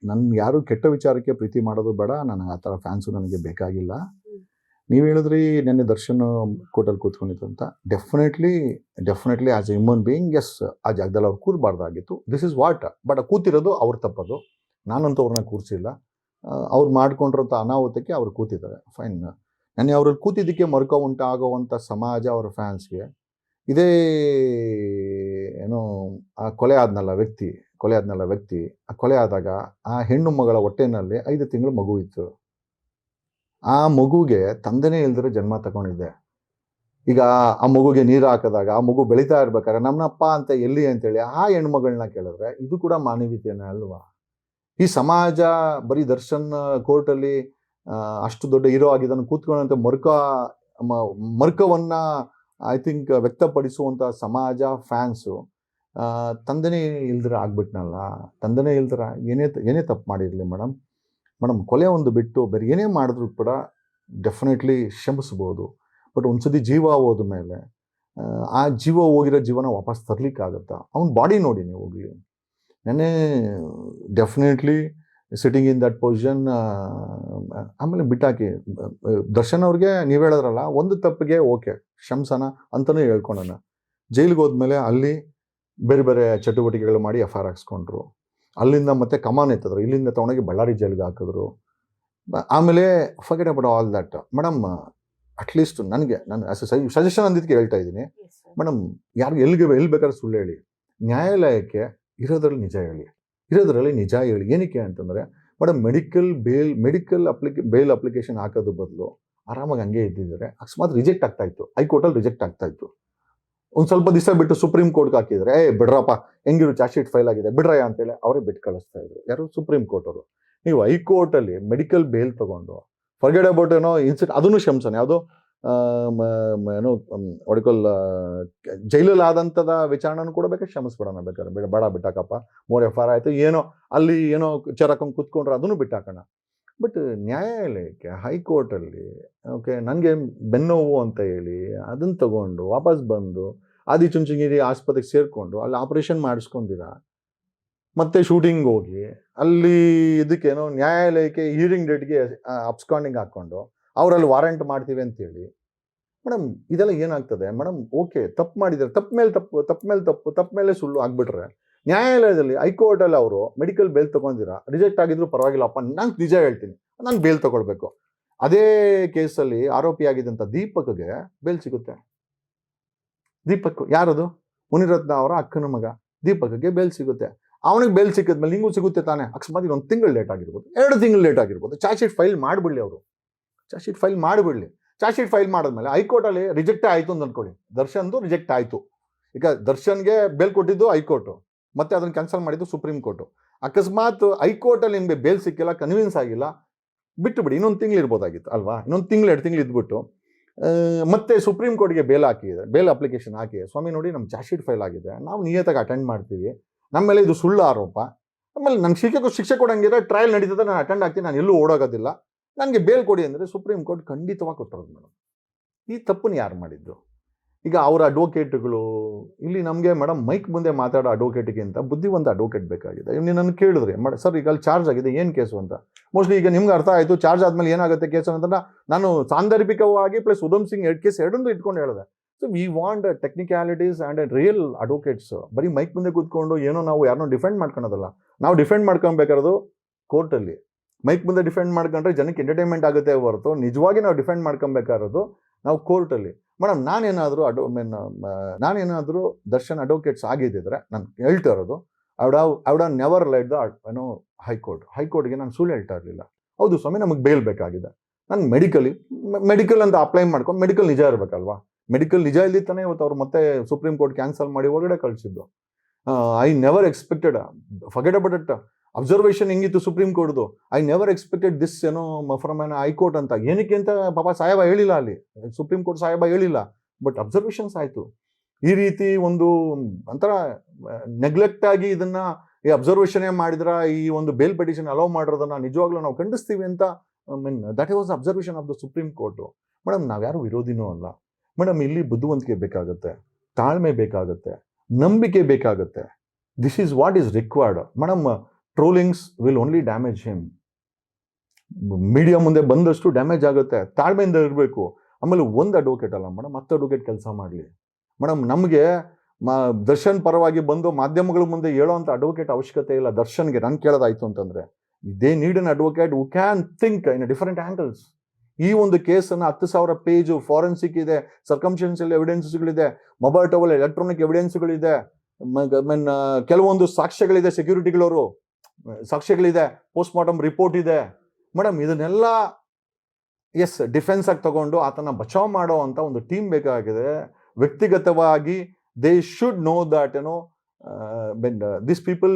ನನ್ಗೆ ಯಾರು ಕೆಟ್ಟ ವಿಚಾರಕ್ಕೆ ಪ್ರೀತಿ ಮಾಡೋದು ಬೇಡ. ನನಗೆ ಆ ಥರ ಫ್ಯಾನ್ಸು ನನಗೆ ಬೇಕಾಗಿಲ್ಲ. ನೀವು ಹೇಳಿದ್ರಿ ನೆನ್ನೆ ದರ್ಶನ್ ಕೋರ್ಟಲ್ಲಿ ಕೂತ್ಕೊಂಡಿತ್ತು ಅಂತ. Definitely as a human being yes, ಆ ಜಾಗದಲ್ಲಿ ಅವ್ರು ಕೂರಬಾರ್ದಾಗಿತ್ತು. This is what. ಬಟ್ ಕೂತಿರೋದು ಅವ್ರ ತಪ್ಪದು. ನಾನಂತೂ ಅವ್ರನ್ನ ಕೂರಿಸಿಲ್ಲ. ಅವ್ರು ಮಾಡ್ಕೊಂಡಿರೋಂಥ ಅನಾಹುತಕ್ಕೆ ಅವ್ರು ಕೂತಿದ್ದಾರೆ, ಫೈನ್. ನೆನ್ನೆ ಅವ್ರಲ್ಲಿ ಕೂತಿದ್ದಕ್ಕೆ ಮರುಕ ಉಂಟಾಗುವಂಥ ಸಮಾಜ ಅವ್ರ ಫ್ಯಾನ್ಸ್ಗೆ ಇದೇ ಏನೋ ಆ ಕೊಲೆ ಆದ್ನಲ್ಲ ವ್ಯಕ್ತಿ, ಆ ಕೊಲೆ ಆದಾಗ ಆ ಹೆಣ್ಣು ಮಗಳ ಹೊಟ್ಟೆನಲ್ಲಿ 5 ತಿಂಗಳು ಮಗು ಇತ್ತು. ಆ ಮಗುಗೆ ತಂದೆನೇ ಇಲ್ದಿರೋ ಜನ್ಮ ತಗೊಂಡಿದ್ದೆ. ಈಗ ಆ ಮಗುಗೆ ನೀರು ಹಾಕಿದಾಗ ಆ ಮಗು ಬೆಳೀತಾ ಇರ್ಬೇಕಾದ್ರೆ ನಮ್ಮಪ್ಪ ಅಂತ ಎಲ್ಲಿ ಅಂತೇಳಿ ಆ ಹೆಣ್ಮಗಳನ್ನ ಕೇಳಿದ್ರೆ ಇದು ಕೂಡ ಮಾನವೀಯತೆನೇ ಅಲ್ವಾ? ಈ ಸಮಾಜ ಬರೀ ದರ್ಶನ್ ಕೋರ್ಟಲ್ಲಿ ಅಷ್ಟು ದೊಡ್ಡ ಹೀರೋ ಆಗಿದ್ದನ್ನು ಕೂತ್ಕೊಂಡಂತ ಮರ್ಕವನ್ನ ಐ ಥಿಂಕ್ ವ್ಯಕ್ತಪಡಿಸುವಂಥ ಸಮಾಜ ಫ್ಯಾನ್ಸು ತಂದೆನೇ ಇಲ್ದಿರ ಆಗ್ಬಿಟ್ನಲ್ಲ. ತಂದೆನೇ ಇಲ್ದಿರ ಏನೇ ತಪ್ಪು ಮಾಡಿರಲಿ ಮೇಡಮ್, ಕೊಲೆ ಒಂದು ಬಿಟ್ಟು ಬೇರೆ ಏನೇ ಮಾಡಿದ್ರು ಕೂಡ ಡೆಫಿನೆಟ್ಲಿ ಕ್ಷಮಿಸ್ಬೋದು. ಬಟ್ ಒಂದ್ಸತಿ ಜೀವ ಹೋದ ಮೇಲೆ ಆ ಜೀವ ಹೋಗಿರೋ ಜೀವನ ವಾಪಸ್ ತರ್ಲಿಕ್ಕಾಗತ್ತಾ? ಅವ್ನ ಬಾಡಿ ನೋಡಿ ನೀವು ಹೋಗ್ಲಿ. ನೆನ್ನೆ definitely sitting in that position. ಆಮೇಲೆ ಬಿಟ್ಟಾಕಿ ದರ್ಶನ್ ಅವ್ರಿಗೆ ನೀವು ಹೇಳಿದ್ರಲ್ಲ, ಒಂದು ತಪ್ಪಿಗೆ ಓಕೆ ಕ್ಷಮ್ಸನ ಅಂತಲೂ ಹೇಳ್ಕೊಂಡನ. ಜೈಲಿಗೆ ಹೋದ್ಮೇಲೆ ಅಲ್ಲಿ ಬೇರೆ ಚಟುವಟಿಕೆಗಳು ಮಾಡಿ FIR ಹಾಕ್ಸ್ಕೊಂಡ್ರು. ಅಲ್ಲಿಂದ ಮತ್ತೆ ಕಮಾನ್ ಎತ್ತಿದ್ರು, ಇಲ್ಲಿಂದ ತಗೊಂಡೋಗಿ ಬಳ್ಳಾರಿ ಜೈಲಿಗೆ ಹಾಕಿದ್ರು. ಆಮೇಲೆ forget about all that madam. At least ನಾನು ಸಜೆಷನ್ ಅಂದಿದ್ದಕ್ಕೆ ಹೇಳ್ತಾ ಇದ್ದೀನಿ ಮೇಡಮ್, ಯಾರು ಎಲ್ಲಿ ಬೇಕಾದ್ರೆ ಸುಳ್ಳು ಹೇಳಿ, ನ್ಯಾಯಾಲಯಕ್ಕೆ ಇರೋದ್ರಲ್ಲಿ ನಿಜ ಹೇಳಿ. ಏನಕ್ಕೆ ಅಂತಂದರೆ ಮೇಡಮ್, ಮೆಡಿಕಲ್ ಬೇಲ್ ಅಪ್ಲಿಕೇಶನ್ ಹಾಕೋದು ಬದಲು ಆರಾಮಾಗಿ ಹಂಗೆ ಇದ್ದಿದ್ದಾರೆ. ಅಕಸ್ಮಾತ್ ರಿಜೆಕ್ಟ್ ಆಗ್ತಾ ಇತ್ತು, ಹೈಕೋರ್ಟಲ್ಲಿ ರಿಜೆಕ್ಟ್ ಆಗ್ತಾ ಇತ್ತು. ಒಂದು ಸ್ವಲ್ಪ ದಿವಸ ಬಿಟ್ಟು ಸುಪ್ರೀಂ ಕೋರ್ಟ್ಗೆ ಹಾಕಿದ್ರೆ ಬಿಡ್ರಪ್ಪ ಹೆಂಗಿರು ಚಾರ್ಜ್ ಶೀಟ್ ಫೈಲ್ ಆಗಿದೆ ಬಿಡ್ರಯ್ಯ ಅಂತೇಳಿ ಅವರೇ ಬಿಟ್ಟು ಕಳಿಸ್ತಾ ಇದ್ರು. ಯಾರು? ಸುಪ್ರೀಂ ಕೋರ್ಟ್ ಅವರು. ನೀವು ಹೈಕೋರ್ಟಲ್ಲಿ ಮೆಡಿಕಲ್ ಬೇಲ್ ತಗೊಂಡು ಫರ್ಗೆಟ್ ಅಬೌಟ್ ಏನೋ ಇನ್ಸಿಡೆಂಟ್, ಅದನ್ನು ಕ್ಷಮಿಸೋಣ. ಯಾವುದೋ ಏನೋ ಜೈಲಲ್ಲಿ ಆದಂಥದ ವಿಚಾರಣೆನೂ ಕೂಡ ಬೇಕಾದ್ರೆ ಕ್ಷಮಿಸ್ಬಿಡೋಣ, ಬೇಕಾದ್ರೆ ಬೇಡ ಬಿಟ್ಟಾಕಪ್ಪ, 3 FIR ಆಯಿತು, ಏನೋ ಅಲ್ಲಿ ಏನೋ ಚರಕಂಗೆ ಕೂತ್ಕೊಂಡ್ರೆ ಅದನ್ನು ಬಿಟ್ಟಾಕೋಣ. ಬಟ್ ನ್ಯಾಯಾಲಯಕ್ಕೆ ಹೈಕೋರ್ಟಲ್ಲಿ ಓಕೆ ನನಗೆ ಬೆನ್ನೋವು ಅಂತ ಹೇಳಿ ಅದನ್ನು ತಗೊಂಡು ವಾಪಸ್ ಬಂದು ಆದಿಚುಂಚನಗಿರಿ ಆಸ್ಪತ್ರೆಗೆ ಸೇರಿಕೊಂಡು ಅಲ್ಲಿ ಆಪರೇಷನ್ ಮಾಡಿಸ್ಕೊಂಡಿರ, ಮತ್ತೆ ಶೂಟಿಂಗ್ ಹೋಗಿ ಅಲ್ಲಿ ಇದಕ್ಕೇನೋ ನ್ಯಾಯಾಲಯಕ್ಕೆ ಹೀರಿಂಗ್ ಡೇಟ್ಗೆ ಅಬ್ಸ್ಕಾಂಡಿಂಗ್ ಹಾಕ್ಕೊಂಡು ಅವರಲ್ಲಿ ವಾರಂಟ್ ಮಾಡ್ತೀವಿ ಅಂತೇಳಿ ಮೇಡಮ್ ಇದೆಲ್ಲ ಏನಾಗ್ತದೆ ಮೇಡಮ್? ಓಕೆ, ತಪ್ಪು ಮಾಡಿದ್ದಾರೆ, ತಪ್ಪು ಮೇಲೆ ಸುಳ್ಳು ಆಗ್ಬಿಟ್ರೆ ನ್ಯಾಯಾಲಯದಲ್ಲಿ ಹೈಕೋರ್ಟಲ್ಲಿ ಅವರು ಮೆಡಿಕಲ್ ಬೇಲ್ ತಗೊಂಡಿರಾ, ರಿಜೆಕ್ಟ್ ಆಗಿದ್ರು ಪರವಾಗಿಲ್ಲಪ್ಪ, ನಾನು ನಿಜ ಹೇಳ್ತೀನಿ, ನಾನು ಬೇಲ್ ತಗೊಳ್ಬೇಕು. ಅದೇ ಕೇಸಲ್ಲಿ ಆರೋಪಿ ಆಗಿದ್ದಂಥ ದೀಪಕ್ಗೆ ಬೇಲ್ ಸಿಗುತ್ತೆ. ದೀಪಕ್ ಯಾರದು? ಮುನಿರತ್ನ ಅವರ ಅಕ್ಕನ ಮಗ ದೀಪಕ್ಗೆ ಬೇಲ್ ಸಿಗುತ್ತೆ. ಅವನಿಗೆ ಬೇಲ್ ಸಿಕ್ಕಿದ್ಮೇಲೆ ನಿಂಗೂ ಸಿಗುತ್ತೆ ತಾನೆ. ಅಕಸ್ಮಾತ್ ಒಂದು ತಿಂಗಳು ಲೇಟ್ ಆಗಿರ್ಬೋದು, 2 ತಿಂಗಳು ಲೇಟ್ ಆಗಿರ್ಬೋದು, ಚಾರ್ಜ್ ಶೀಟ್ ಫೈಲ್ ಮಾಡಿಬಿಡ್ಲಿ. ಅವರು ಚಾರ್ಜ್ ಶೀಟ್ ಫೈಲ್ ಮಾಡಿಬಿಡ್ಲಿ. ಚಾರ್ಜ್ ಶೀಟ್ ಫೈಲ್ ಮಾಡಿದ್ಮೇಲೆ ಹೈಕೋರ್ಟಲ್ಲಿ ರಿಜೆಕ್ಟ್ ಆಯಿತು ಅಂತ ಅನ್ಕೊಳ್ಳಿ, ದರ್ಶನ್ದು ರಿಜೆಕ್ಟ್ ಆಯಿತು. ಈಗ ದರ್ಶನ್ಗೆ ಬೇಲ್ ಕೊಟ್ಟಿದ್ದು ಹೈಕೋರ್ಟು, ಮತ್ತೆ ಅದನ್ನು ಕ್ಯಾನ್ಸಲ್ ಮಾಡಿದ್ದು ಸುಪ್ರೀಂ ಕೋರ್ಟು. ಅಕಸ್ಮಾತ್ ಹೈಕೋರ್ಟಲ್ಲಿ ನಿಮಗೆ ಬೇಲ್ ಸಿಕ್ಕಿಲ್ಲ, ಕನ್ವಿನ್ಸ್ ಆಗಿಲ್ಲ, ಬಿಟ್ಟು ಬಿಡಿ, ಇನ್ನೊಂದು ತಿಂಗಳು ಇರ್ಬೋದಾಗಿತ್ತು ಅಲ್ವಾ? ಇನ್ನೊಂದು ತಿಂಗಳು 2 ತಿಂಗಳು ಇದ್ಬಿಟ್ಟು ಮತ್ತೆ ಸುಪ್ರೀಂ ಕೋರ್ಟ್ಗೆ ಬೇಲ್ ಹಾಕಿದೆ, ಬೇಲ್ ಅಪ್ಲಿಕೇಶನ್ ಹಾಕಿ, ಸ್ವಾಮಿ ನೋಡಿ ನಮ್ಮ ಚಾರ್ಜ್ ಶೀಟ್ ಫೈಲ್ ಆಗಿದೆ, ನಾವು ನಿಯತಾಗಿ ಅಟೆಂಡ್ ಮಾಡ್ತೀವಿ, ನಮ್ಮ ಮೇಲೆ ಇದು ಸುಳ್ಳು ಆರೋಪ, ಆಮೇಲೆ ನನಗೆ ಶಿಕ್ಷೆ ಕೊಡಂಗಿದ್ರೆ ಟ್ರಯಲ್ ನಡೀತದೆ, ನಾನು ಅಟೆಂಡ್ ಆಗ್ತೀನಿ, ನಾನು ಎಲ್ಲೂ ಓಡೋಗೋದಿಲ್ಲ, ನನಗೆ ಬೇಲ್ ಕೊಡಿ ಅಂದರೆ ಸುಪ್ರೀಂ ಕೋರ್ಟ್ ಖಂಡಿತವಾಗಿ ಕೊಟ್ಟಿರೋದು ಮೇಡಮ್. ಈ ತಪ್ಪನ್ನು ಯಾರು ಮಾಡಿದ್ದು? ಈಗ ಅವರ ಅಡ್ವೊಕೇಟ್ಗಳು ಇಲ್ಲಿ ನಮಗೆ ಮೇಡಮ್ ಮೈಕ್ ಮುಂದೆ ಮಾತಾಡೋ ಅಡ್ವೊಕೇಟ್ಗಿಂತ ಬುದ್ಧಿವಂತ ಅಡ್ವೊಕೇಟ್ ಬೇಕಾಗಿದೆ. ನೀವು ನನ್ನ ಕೇಳಿದ್ರಿ ಸರ್ ಈಗ ಅಲ್ಲಿ ಚಾರ್ಜ್ ಆಗಿದೆ, ಏನು ಕೇಸು ಅಂತ. ಮೋಸ್ಟ್ಲಿ ಈಗ ನಿಮ್ಗೆ ಅರ್ಥ ಆಯಿತು ಚಾರ್ಜ್ ಆದಮೇಲೆ ಏನಾಗುತ್ತೆ ಕೇಸು ಅಂತ. ನಾನು ಸಾಂದರ್ಭಿಕವಾಗಿ ಪ್ಲಸ್ ಉಧಮ್ ಸಿಂಗ್ ಕೇಸ್ ಎರಡನ್ನೂ ಇಟ್ಕೊಂಡು ಹೇಳಿದೆ. So we want technicalities and real advocates. ಬರೀ ಮೈಕ್ ಮುಂದೆ ಕೂತ್ಕೊಂಡು ಏನೋ ನಾವು ಯಾರನ್ನೋ ಡಿಫೆಂಡ್ ಮಾಡ್ಕೊಳೋದಲ್ಲ. ನಾವು ಡಿಫೆಂಡ್ ಮಾಡ್ಕೊಬೇಕಾರೋದು ಕೋರ್ಟಲ್ಲಿ. ಮೈಕ್ ಮುಂದೆ ಡಿಫೆಂಡ್ ಮಾಡ್ಕೊಂಡ್ರೆ ಜನಕ್ಕೆ ಎಂಟರ್ಟೈನ್ಮೆಂಟ್ ಆಗುತ್ತೆ ಹೊರತು ನಿಜವಾಗಿ ನಾವು ಡಿಫೆಂಡ್ ಮಾಡ್ಕೊಬೇಕಾರೋದು ನಾವು ಕೋರ್ಟಲ್ಲಿ. ಮೇಡಮ್ ನಾನೇನಾದರೂ ದರ್ಶನ್ ಅಡ್ವೊಕೇಟ್ಸ್ ಆಗಿದ್ದಿದ್ರೆ ನಾನು ಹೇಳ್ತಾ ಇರೋದು, I would have never light the ಹೈಕೋರ್ಟ್ಗೆ ನಾನು ಸುಳ್ಳು ಹೇಳ್ತಾ ಇರಲಿಲ್ಲ. ಹೌದು ಸ್ವಾಮಿ, ನಮಗೆ ಬೇಲ್ ಬೇಕಾಗಿದೆ, ನಾನು ಮೆಡಿಕಲ್ ಅಂತ ಅಪ್ಲೈ ಮಾಡ್ಕೊಂಡು, ಮೆಡಿಕಲ್ ನಿಜ ಇರಬೇಕಲ್ವಾ? ಮೆಡಿಕಲ್ ನಿಜ ಇಲ್ಲಿತ್ತಾನೆ ಇವತ್ತು ಅವ್ರು ಮತ್ತೆ ಸುಪ್ರೀಂ ಕೋರ್ಟ್ ಕ್ಯಾನ್ಸಲ್ ಮಾಡಿ ಹೊರಗಡೆ ಕಳಿಸಿದ್ದು. I never expected, forget about it. Observation ಹೆಂಗಿತ್ತು ಸುಪ್ರೀಂ ಕೋರ್ಟ್ದು, I never expected this from an high court ಅಂತ. ಏನಕ್ಕೆ ಅಂತ ಪಾಪ ಸಾಹೇಬ ಹೇಳಿಲ್ಲ, ಅಲ್ಲಿ ಸುಪ್ರೀಂ ಕೋರ್ಟ್ ಸಾಹೇಬ ಹೇಳಿಲ್ಲ, ಬಟ್ ಅಬ್ಸರ್ವೇಷನ್ಸ್ ಆಯಿತು. ಈ ರೀತಿ ಒಂದು ಒಂಥರ ನೆಗ್ಲೆಕ್ಟ್ ಆಗಿ ಇದನ್ನ ಈ ಅಬ್ಸರ್ವೇಷನ್ನೇ ಮಾಡಿದ್ರ ಈ ಒಂದು ಬೇಲ್ ಪಿಟಿಷನ್ ಅಲೋ ಮಾಡಿರೋದನ್ನ ನಿಜವಾಗ್ಲೂ ನಾವು ಖಂಡಿಸ್ತೀವಿ ಅಂತ. That was observation of the supreme court. Madam ನಾವ್ಯಾರು ವಿರೋಧಿನೂ ಅಲ್ಲ ಮೇಡಮ್. ಇಲ್ಲಿ ಬುದ್ಧಿವಂತಿಕೆ ಬೇಕಾಗುತ್ತೆ, ತಾಳ್ಮೆ ಬೇಕಾಗುತ್ತೆ, ನಂಬಿಕೆ ಬೇಕಾಗುತ್ತೆ. This is what is required madam. Trollings will only damage him. Media ಮುಂದೆ ಬಂದಷ್ಟು ಡ್ಯಾಮೇಜ್ ಆಗುತ್ತೆ. ತಾಳ್ಮೆಯಿಂದ ಇರಬೇಕು. ಆಮೇಲೆ ಒಂದು ಅಡ್ವೊಕೇಟ್ ಅಲ್ಲ ಮೇಡಮ್, 10 ಅಡ್ವೊಕೇಟ್ ಕೆಲಸ ಮಾಡಲಿ ಮೇಡಮ್. ನಮಗೆ ದರ್ಶನ್ ಪರವಾಗಿ ಬಂದು ಮಾಧ್ಯಮಗಳ ಮುಂದೆ ಹೇಳೋವಂಥ ಅಡ್ವೊಕೇಟ್ ಅವಶ್ಯಕತೆ ಇಲ್ಲ. ದರ್ಶನ್ಗೆ ನಾನು ಕೇಳೋದಾಯ್ತು ಅಂತಂದರೆ they need an advocate who can think in different angles. ಈ ಒಂದು ಕೇಸನ್ನು 10,000 ಪೇಜು ಫಾರೆನ್ಸಿಕ್ ಇದೆ, ಸರ್ಕಮ್ಸ್ಟೆನ್ಷಿಯಲ್ ಎವಿಡೆನ್ಸ್ಗಳಿದೆ, ಮೊಬೈಲ್ ಟವಲ್ ಎಲೆಕ್ಟ್ರಾನಿಕ್ ಎವಿಡೆನ್ಸ್ಗಳಿದೆ, ಕೆಲವೊಂದು ಸಾಕ್ಷ್ಯಗಳಿದೆ, ಸೆಕ್ಯೂರಿಟಿಗಳವರು ಸಾಕ್ಷ್ಯಗಳಿದೆ, ಪೋಸ್ಟ್ ಮಾರ್ಟಮ್ ರಿಪೋರ್ಟ್ ಇದೆ ಮೇಡಮ್. ಇದನ್ನೆಲ್ಲ ಡಿಫೆನ್ಸ್ ಆಗಿ ತಗೊಂಡು ಆತನ ಬಚಾವ್ ಮಾಡೋ ಅಂತ ಒಂದು ಟೀಮ್ ಬೇಕಾಗಿದೆ. ವ್ಯಕ್ತಿಗತವಾಗಿ they should know that this people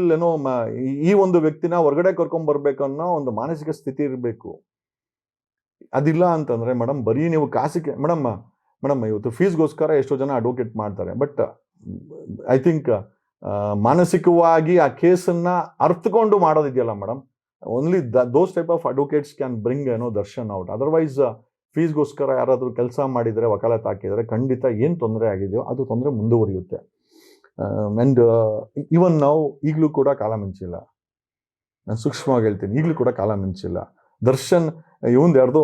ಈ ಒಂದು ವ್ಯಕ್ತಿನ ಹೊರಗಡೆ ಕರ್ಕೊಂಡ್ಬರ್ಬೇಕು ಅನ್ನೋ ಒಂದು ಮಾನಸಿಕ ಸ್ಥಿತಿ ಇರಬೇಕು. ಅದಿಲ್ಲ ಅಂತಂದ್ರೆ ಮೇಡಮ್ ಬರೀ ನೀವು ಕಾಸಿಗೆ ಮೇಡಮ್ ಇವತ್ತು ಫೀಸ್ಗೋಸ್ಕರ ಎಷ್ಟೋ ಜನ ಅಡ್ವೊಕೇಟ್ ಮಾಡ್ತಾರೆ. ಬಟ್ ಐ ಥಿಂಕ್ ಮಾನಸಿಕವಾಗಿ ಆ ಕೇಸನ್ನ ಅರ್ಥಕೊಂಡು ಮಾಡೋದಿದೆಯಲ್ಲ madam, only those type of advocates can bring Darshan out. Otherwise ಫೀಸ್ಗೋಸ್ಕರ ಯಾರಾದರೂ ಕೆಲಸ ಮಾಡಿದರೆ, ವಕಾಲತ್ ಹಾಕಿದರೆ ಖಂಡಿತ ಏನು ತೊಂದರೆ ಆಗಿದೆಯೋ ಅದು ತೊಂದರೆ ಮುಂದುವರಿಯುತ್ತೆ. ಆ್ಯಂಡ್ ಇವನ್ ನಾವು ಈಗಲೂ ಕೂಡ ಕಾಲ ಮಿಂಚಿಲ್ಲ. ನಾನು ಸೂಕ್ಷ್ಮವಾಗಿ ಹೇಳ್ತೀನಿ, ಈಗಲೂ ಕೂಡ ಕಾಲ ಮಿಂಚಿಲ್ಲ. ದರ್ಶನ್ ಇವಂದು ಯಾರ್ದು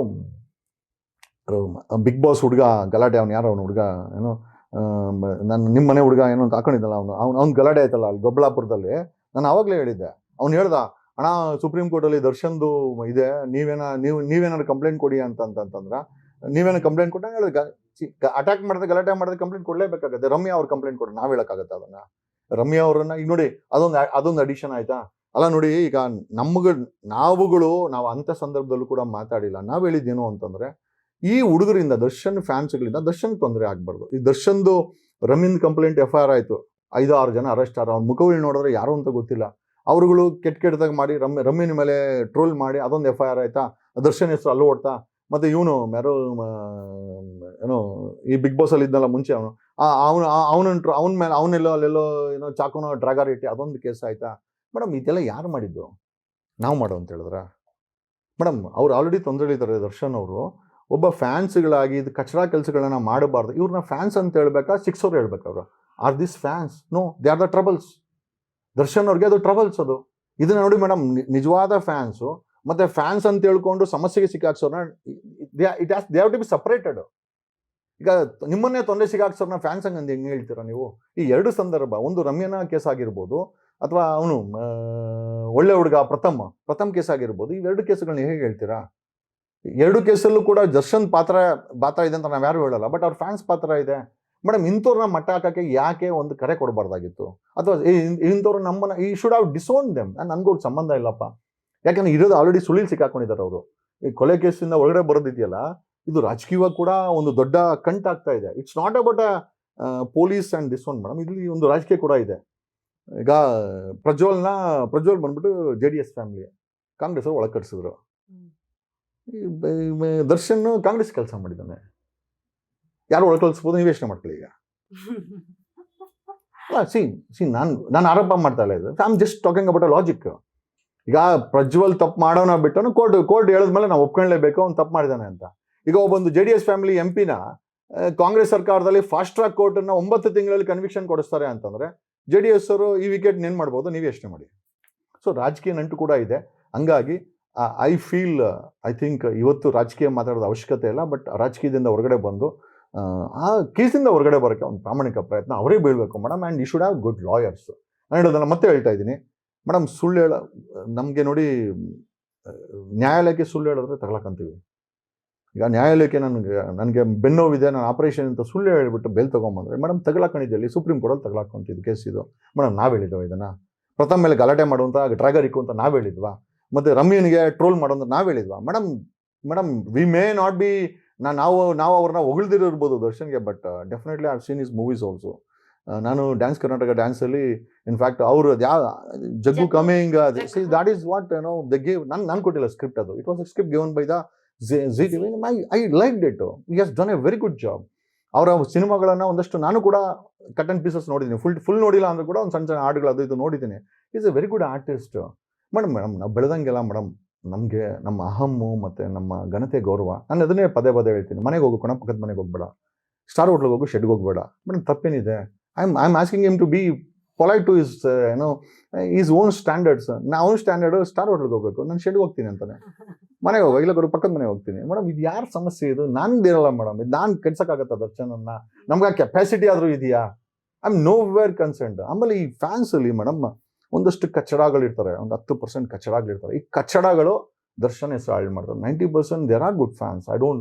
ಬಿಗ್ ಬಾಸ್ ಹುಡುಗ ಗಲಾಟೆ, ಯಾರೋ ಅವ್ನು ಹುಡುಗ ನಾನು ನಿಮ್ಮ ಮನೆ ಹುಡುಗ ಏನೋ ಅಂತ ಹಾಕೊಂಡಿದ್ದಲ್ಲ, ಅವ್ನು ಗಲಾಟೆ ಆಯ್ತಲ್ಲ ಅಲ್ಲಿ ದೊಡ್ಡಬಳ್ಳಾಪುರದಲ್ಲಿ. ನಾನು ಆವಾಗಲೇ ಹೇಳಿದ್ದೆ, ಅವ್ನು ಹೇಳ್ದ ಅಣ್ಣ ಸುಪ್ರೀಂ ಕೋರ್ಟಲ್ಲಿ ದರ್ಶನ್ದು ಇದೆ, ನೀವೇನಾದ್ರು ಕಂಪ್ಲೇಂಟ್ ಕೊಡಿ ಅಂತಂದ್ರೆ ನೀವೇನೋ ಕಂಪ್ಲೇಂಟ್ ಕೊಟ್ಟ ಹೇಳಿದ ಅಟ್ಯಾಕ್ ಮಾಡಿದ್ರೆ ಗಲಾಟೆ ಮಾಡಿದ್ರೆ ಕಂಪ್ಲೇಂಟ್ ಕೊಡಲೇಬೇಕಾಗುತ್ತೆ. ರಮ್ಯಾ ಅವ್ರು ಕಂಪ್ಲೇಂಟ್ ಕೊಡಿ, ನಾವು ಹೇಳೋಕ್ಕಾಗತ್ತೆ ಅದನ್ನ? ರಮ್ಯಾ ಅವ್ರನ್ನ ಈಗ ನೋಡಿ ಅದೊಂದು ಅಡಿಷನ್ ಆಯ್ತಾ ಅಲ್ಲ. ನೋಡಿ ಈಗ ನಾವು ಅಂಥ ಸಂದರ್ಭದಲ್ಲೂ ಕೂಡ ಮಾತಾಡಿಲ್ಲ. ನಾವು ಹೇಳಿದ್ದೇನು ಅಂತಂದ್ರೆ ಈ ಹುಡುಗರಿಂದ, ದರ್ಶನ್ ಫ್ಯಾನ್ಸ್ಗಳಿಂದ ದರ್ಶನ್ ತೊಂದರೆ ಆಗ್ಬಾರ್ದು. ಈ ದರ್ಶನ್ದು ರಮ್ಯನ್ ಕಂಪ್ಲೇಂಟ್ FIR ಆಯ್ತು, 5-6 ಜನ ಅರೆಸ್ಟ್ ಆರ. ಅವ್ನ ಮುಖಗಳು ನೋಡಿದ್ರೆ ಯಾರು ಅಂತ ಗೊತ್ತಿಲ್ಲ. ಅವ್ರುಗಳು ಕೆಟ್ಟದಾಗ ಮಾಡಿ ರಮ್ಯನ ಮೇಲೆ ಟ್ರೋಲ್ ಮಾಡಿ ಅದೊಂದು FIR ಆಯ್ತಾ. ದರ್ಶನ್ ಹೆಸರು ಅಲ್ಲೂ ಓಡ್ತಾ. ಮತ್ತೆ ಇವನು ಯಾರೋ ಈ ಬಿಗ್ ಬಾಸ್ ಅಲ್ಲಿ ಇದ್ನಲ್ಲ ಮುಂಚೆ, ಅವನ ಮೇಲೆ ಅವನೆಲ್ಲೋ ಏನೋ ಚಾಕುನೋ ಡ್ರಾಗರ್ ಇಟ್ಟು ಅದೊಂದು ಕೇಸ್ ಆಯ್ತಾ. ಮೇಡಮ್ ಇದೆಲ್ಲ ಯಾರು ಮಾಡಿದ್ದು? ನಾವು ಮಾಡೋ ಅಂತ ಹೇಳಿದ್ರ ಮೇಡಮ್? ಅವ್ರು ಆಲ್ರೆಡಿ ತೊಂದರೆಗಳಿದ್ದಾರೆ ದರ್ಶನ್ ಅವರು. ಒಬ್ಬ ಫ್ಯಾನ್ಸ್ಗಳಾಗಿ ಇದು ಕಚರಾ ಕೆಲಸಗಳನ್ನ ಮಾಡಬಾರ್ದು. ಇವ್ರನ್ನ ಫ್ಯಾನ್ಸ್ ಅಂತ ಹೇಳ್ಬೇಕಾ, 6 ಅವ್ರು ಹೇಳ್ಬೇಕು? ಅವರು are this fans? No, they are the troubles. Darshan ಅವ್ರಿಗೆ ಅದು ಟ್ರಬಲ್ಸ್. ಅದು ಇದನ್ನ ನೋಡಿ ಮೇಡಮ್, ನಿಜವಾದ ಫ್ಯಾನ್ಸು ಮತ್ತೆ ಫ್ಯಾನ್ಸ್ ಅಂತ ಹೇಳ್ಕೊಂಡು ಸಮಸ್ಯೆಗೆ ಸಿಕ್ಕಾಕ್ಸೋರ್ನ they have to be separated. ಈಗ ನಿಮ್ಮನ್ನೇ ತೊಂದರೆ ಸಿಗಾಕ್ಸೋರ್ನ ಫ್ಯಾನ್ಸ್ ಹಂಗಂದು ಹೆಂಗೆ ಹೇಳ್ತೀರಾ ನೀವು? ಈ ಎರಡು ಸಂದರ್ಭ, ಒಂದು ರಮ್ಯನ ಕೇಸ್ ಆಗಿರ್ಬೋದು ಅಥವಾ ಅವನು ಒಳ್ಳೆ ಹುಡುಗ ಪ್ರಥಮ್ ಕೇಸ್ ಆಗಿರ್ಬೋದು, ಇವೆರಡು ಕೇಸ್ಗಳನ್ನ ಹೇಗೆ ಹೇಳ್ತೀರಾ? ಎರಡು ಕೇಸಲ್ಲೂ ಕೂಡ ದರ್ಶನ್ ಪಾತ್ರ ಇದೆ ಅಂತ ನಾವು ಯಾರು ಹೇಳಲ್ಲ, ಬಟ್ ಅವ್ರ ಫ್ಯಾನ್ಸ್ ಪಾತ್ರ ಇದೆ. ಮೇಡಮ್, ಇಂಥವ್ರನ್ನ ಮಟ್ಟ ಹಾಕಕ್ಕೆ ಯಾಕೆ ಒಂದು ಕರೆ ಕೊಡಬಾರ್ದಾಗಿತ್ತು? ಅಥವಾ ಇಂಥವ್ರು ನಮ್ಮನ್ನ ಈ ಶುಡ್ ಹಾವ್ ಡಿಸೋನ್ ದೆಮ್. ನನಗೂ ಸಂಬಂಧ ಇಲ್ಲಪ್ಪ, ಯಾಕಂದ್ರೆ ಇರೋದು ಆಲ್ರೆಡಿ ಸುಳಿಲ್ ಸಿಕ್ಕಾಕೊಂಡಿದ್ದಾರೆ ಅವರು. ಈ ಕೊಲೆ ಕೇಸಿಂದ ಒಳಗಡೆ ಬರೋದಿದೆಯಲ್ಲ, ಇದು ರಾಜಕೀಯವಾಗಿ ಕೂಡ ಒಂದು ದೊಡ್ಡ ಕಂಟಾಗ್ತಾ ಇದೆ. It's not about police and this one madam, ಇಲ್ಲಿ ಒಂದು ರಾಜಕೀಯ ಕೂಡ ಇದೆ. ಈಗ ಪ್ರಜ್ವಲ್ ಬಂದ್ಬಿಟ್ಟು JDS ಫ್ಯಾಮಿಲಿ, ಕಾಂಗ್ರೆಸ್ ಅವ್ರು ಒಳಗೆ ಕಟ್ಸಿದ್ರು. ದರ್ಶನ್ ಕಾಂಗ್ರೆಸ್ ಕೆಲಸ ಮಾಡಿದ್ದಾನೆ, ಯಾರು ಒಳಗೆ ಕಳಿಸ್ಬೋದು? ನೀವು ಯೋಚನೆ ಮಾಡ್ಕೊಳ್ಳಿ. ಈಗ ನಾನು ಆರೋಪ ಮಾಡ್ತಾ ಇಲ್ಲ, ಇದು I am just talking about a logic. ಈಗ ಪ್ರಜ್ವಲ್ ತಪ್ಪು ಮಾಡೋಣ ಬಿಟ್ಟು ಕೋರ್ಟ್ ಹೇಳಿದ್ಮೇಲೆ ನಾವು ಒಪ್ಕೊಳ್ಳೇಬೇಕು ಅವ್ನು ತಪ್ಪು ಮಾಡಿದಾನೆ ಅಂತ. ಈಗ ಒಬ್ಬೊಂದು JDS ಫ್ಯಾಮಿಲಿ MP ನ ಕಾಂಗ್ರೆಸ್ ಸರ್ಕಾರದಲ್ಲಿ ಫಾಸ್ಟ್ ಟ್ರ್ಯಾಕ್ ಕೋರ್ಟನ್ನ 9 ತಿಂಗಳಲ್ಲಿ ಕನ್ವಿಕ್ಷನ್ ಕೊಡಿಸ್ತಾರೆ ಅಂತಂದ್ರೆ JDS ಅವರು ಈ ವಿಕೆಟ್ ಏನ್ ಮಾಡ್ಬೋದು? ನೀವು ಯೋಚನೆ ಮಾಡಿ. ಸೊ ರಾಜಕೀಯ ನಂಟು ಕೂಡ ಇದೆ. ಹಂಗಾಗಿ ಐ ಥಿಂಕ್ ಇವತ್ತು ರಾಜಕೀಯ ಮಾತಾಡೋದು ಅವಶ್ಯಕತೆ ಇಲ್ಲ, ಬಟ್ ರಾಜಕೀಯದಿಂದ ಹೊರಗಡೆ ಬಂದು ಆ ಕೇಸಿಂದ ಹೊರಗಡೆ ಬರೋಕ್ಕೆ ಒಂದು ಪ್ರಾಮಾಣಿಕ ಪ್ರಯತ್ನ ಅವರೇ ಬೀಳಬೇಕು madam. And you should have good lawyers. ನಾನು ಹೇಳೋದನ್ನ ಮತ್ತೆ ಹೇಳ್ತಾ ಇದ್ದೀನಿ ಮೇಡಮ್, ಸುಳ್ಳು ನಮಗೆ ನೋಡಿ, ನ್ಯಾಯಾಲಯಕ್ಕೆ ಸುಳ್ಳು ಹೇಳಿದ್ರೆ ತಗೊಳಕಂತೀವಿ. ಈಗ ನ್ಯಾಯಾಲಯಕ್ಕೆ ನನಗೆ ಬೆನ್ನೋವಿದೆ, ನಾನು ಆಪರೇಷನ್ ಅಂತ ಸುಳ್ಳು ಹೇಳಿಬಿಟ್ಟು ಬೇಲ್ ತೊಗೊಂಬಂದ್ರೆ ಮೇಡಮ್ ತಗೊಳಕೊಂಡಿದ್ದಲ್ಲಿ ಸುಪ್ರೀಂ ಕೋರ್ಟಲ್ಲಿ ತಗೊಳಕೊಂತಿದ್ದು ಕೇಸ್ ಇದು ಮೇಡಮ್. ನಾವು ಹೇಳಿದ್ವ ಇದನ್ನು? ಪ್ರಥಮ್ ಮೇಲೆ ಗಲಾಟೆ ಮಾಡುವಂಥ ಡ್ರ್ಯಾಗರ್ ಇಕ್ಕು ಅಂತ ನಾವು ಹೇಳಿದ್ವಾ? ಮತ್ತು ರಮ್ಯನಿಗೆ ಟ್ರೋಲ್ ಮಾಡೋಂಥ ನಾವು ಹೇಳಿದ್ವಾ? Madam we may not be, ನಾವು ಅವ್ರನ್ನ ಹೊಗಳ್ದಿರಿರ್ಬೋದು ದರ್ಶನ್ಗೆ, but definitely I have seen his movies also. ನಾನು ಡ್ಯಾನ್ಸ್ ಕರ್ನಾಟಕ ಡ್ಯಾನ್ಸಲ್ಲಿ ಇನ್ಫ್ಯಾಕ್ಟ್ ಅವರು Jaggu coming that is what the gave. ನಾನು ಕೊಟ್ಟಿಲ್ಲ ಸ್ಕ್ರಿಪ್ಟ್, ಅದು it was a script given by the Zee TV. I liked it. He has done a very good job. ಅವರ ಸಿನಿಮಾಗಳನ್ನು ಒಂದಷ್ಟು ನಾನು ಕೂಡ ಕಟ್ ಆ್ಯಂಡ್ ಪೀಸಸ್ ನೋಡಿದ್ದೀನಿ, ಫುಲ್ ನೋಡಿಲ್ಲ ಅಂದರೂ ಕೂಡ ಒಂದು ಸಣ್ಣ ಹಾಡುಗಳು ಅದು ಇದು ನೋಡಿದ್ದೀನಿ. Is A very good artist madam. ನಾವು ಬೆಳೆದಂಗೆಲ್ಲ ಮೇಡಮ್ ನಮಗೆ ನಮ್ಮ ಅಹಮ್ಮು ಮತ್ತು ನಮ್ಮ ಘನತೆ ಗೌರವ, ನಾನು ಅದನ್ನೇ ಪದೇ ಹೇಳ್ತೀನಿ. ಮನೆಗೆ ಹೋಗು ಕಣ, ಪಕ್ಕದ ಮನೆಗೆ ಹೋಗ್ಬೇಡ, ಸ್ಟಾರ್ ಹೋಟ್ಲಿಗೆ ಹೋಗು, ಶೆಡ್ಗೆ ಹೋಗ್ಬೇಡ. ಮೇಡಮ್ ತಪ್ಪೇನಿದೆ? I am asking him to be polite to is own standards. Own standard star ಹೋಟ್ಲಿಗೆ ಹೋಗ್ಬೇಕು, ನಾನು ಶೆಡ್ಗೆ ಹೋಗ್ತೀನಿ ಅಂತಾನೆ. ಮನೆಗೆ ಹೋಗೋ, ಇಲ್ಲ ಬರೋ ಪಕ್ಕದ ಮನೆಗೆ ಹೋಗ್ತೀನಿ. ಮೇಡಮ್ ಇದು ಯಾರ ಸಮಸ್ಯೆ? ಇದು ನಂದಿರಲ್ಲ ಮೇಡಮ್, ಇದು ನಾನು ಕೆಡ್ಸೋಕ್ಕಾಗತ್ತ ದರ್ಶನನ್ನ? ನಮ್ಗೆ ಆ ಕೆಪಾಸಿಟಿ ಆದರೂ ಇದೆಯಾ? I am no wear concerned. ಆಮೇಲೆ ಈ ಫ್ಯಾನ್ಸಲ್ಲಿ ಮೇಡಮ್ ಒಂದಷ್ಟು ಕಚ್ಚಡಗಳಿರ್ತಾರೆ, ಒಂದು 10% ಕಚ್ಚಡಗಳಿರ್ತಾರೆ. ಈ ಕಚ್ಚಡಗಳು ದರ್ಶನ್ ಹೆಸರು ಹಾಳು ಮಾಡ್ತಾರೆ. 90% there are good fans.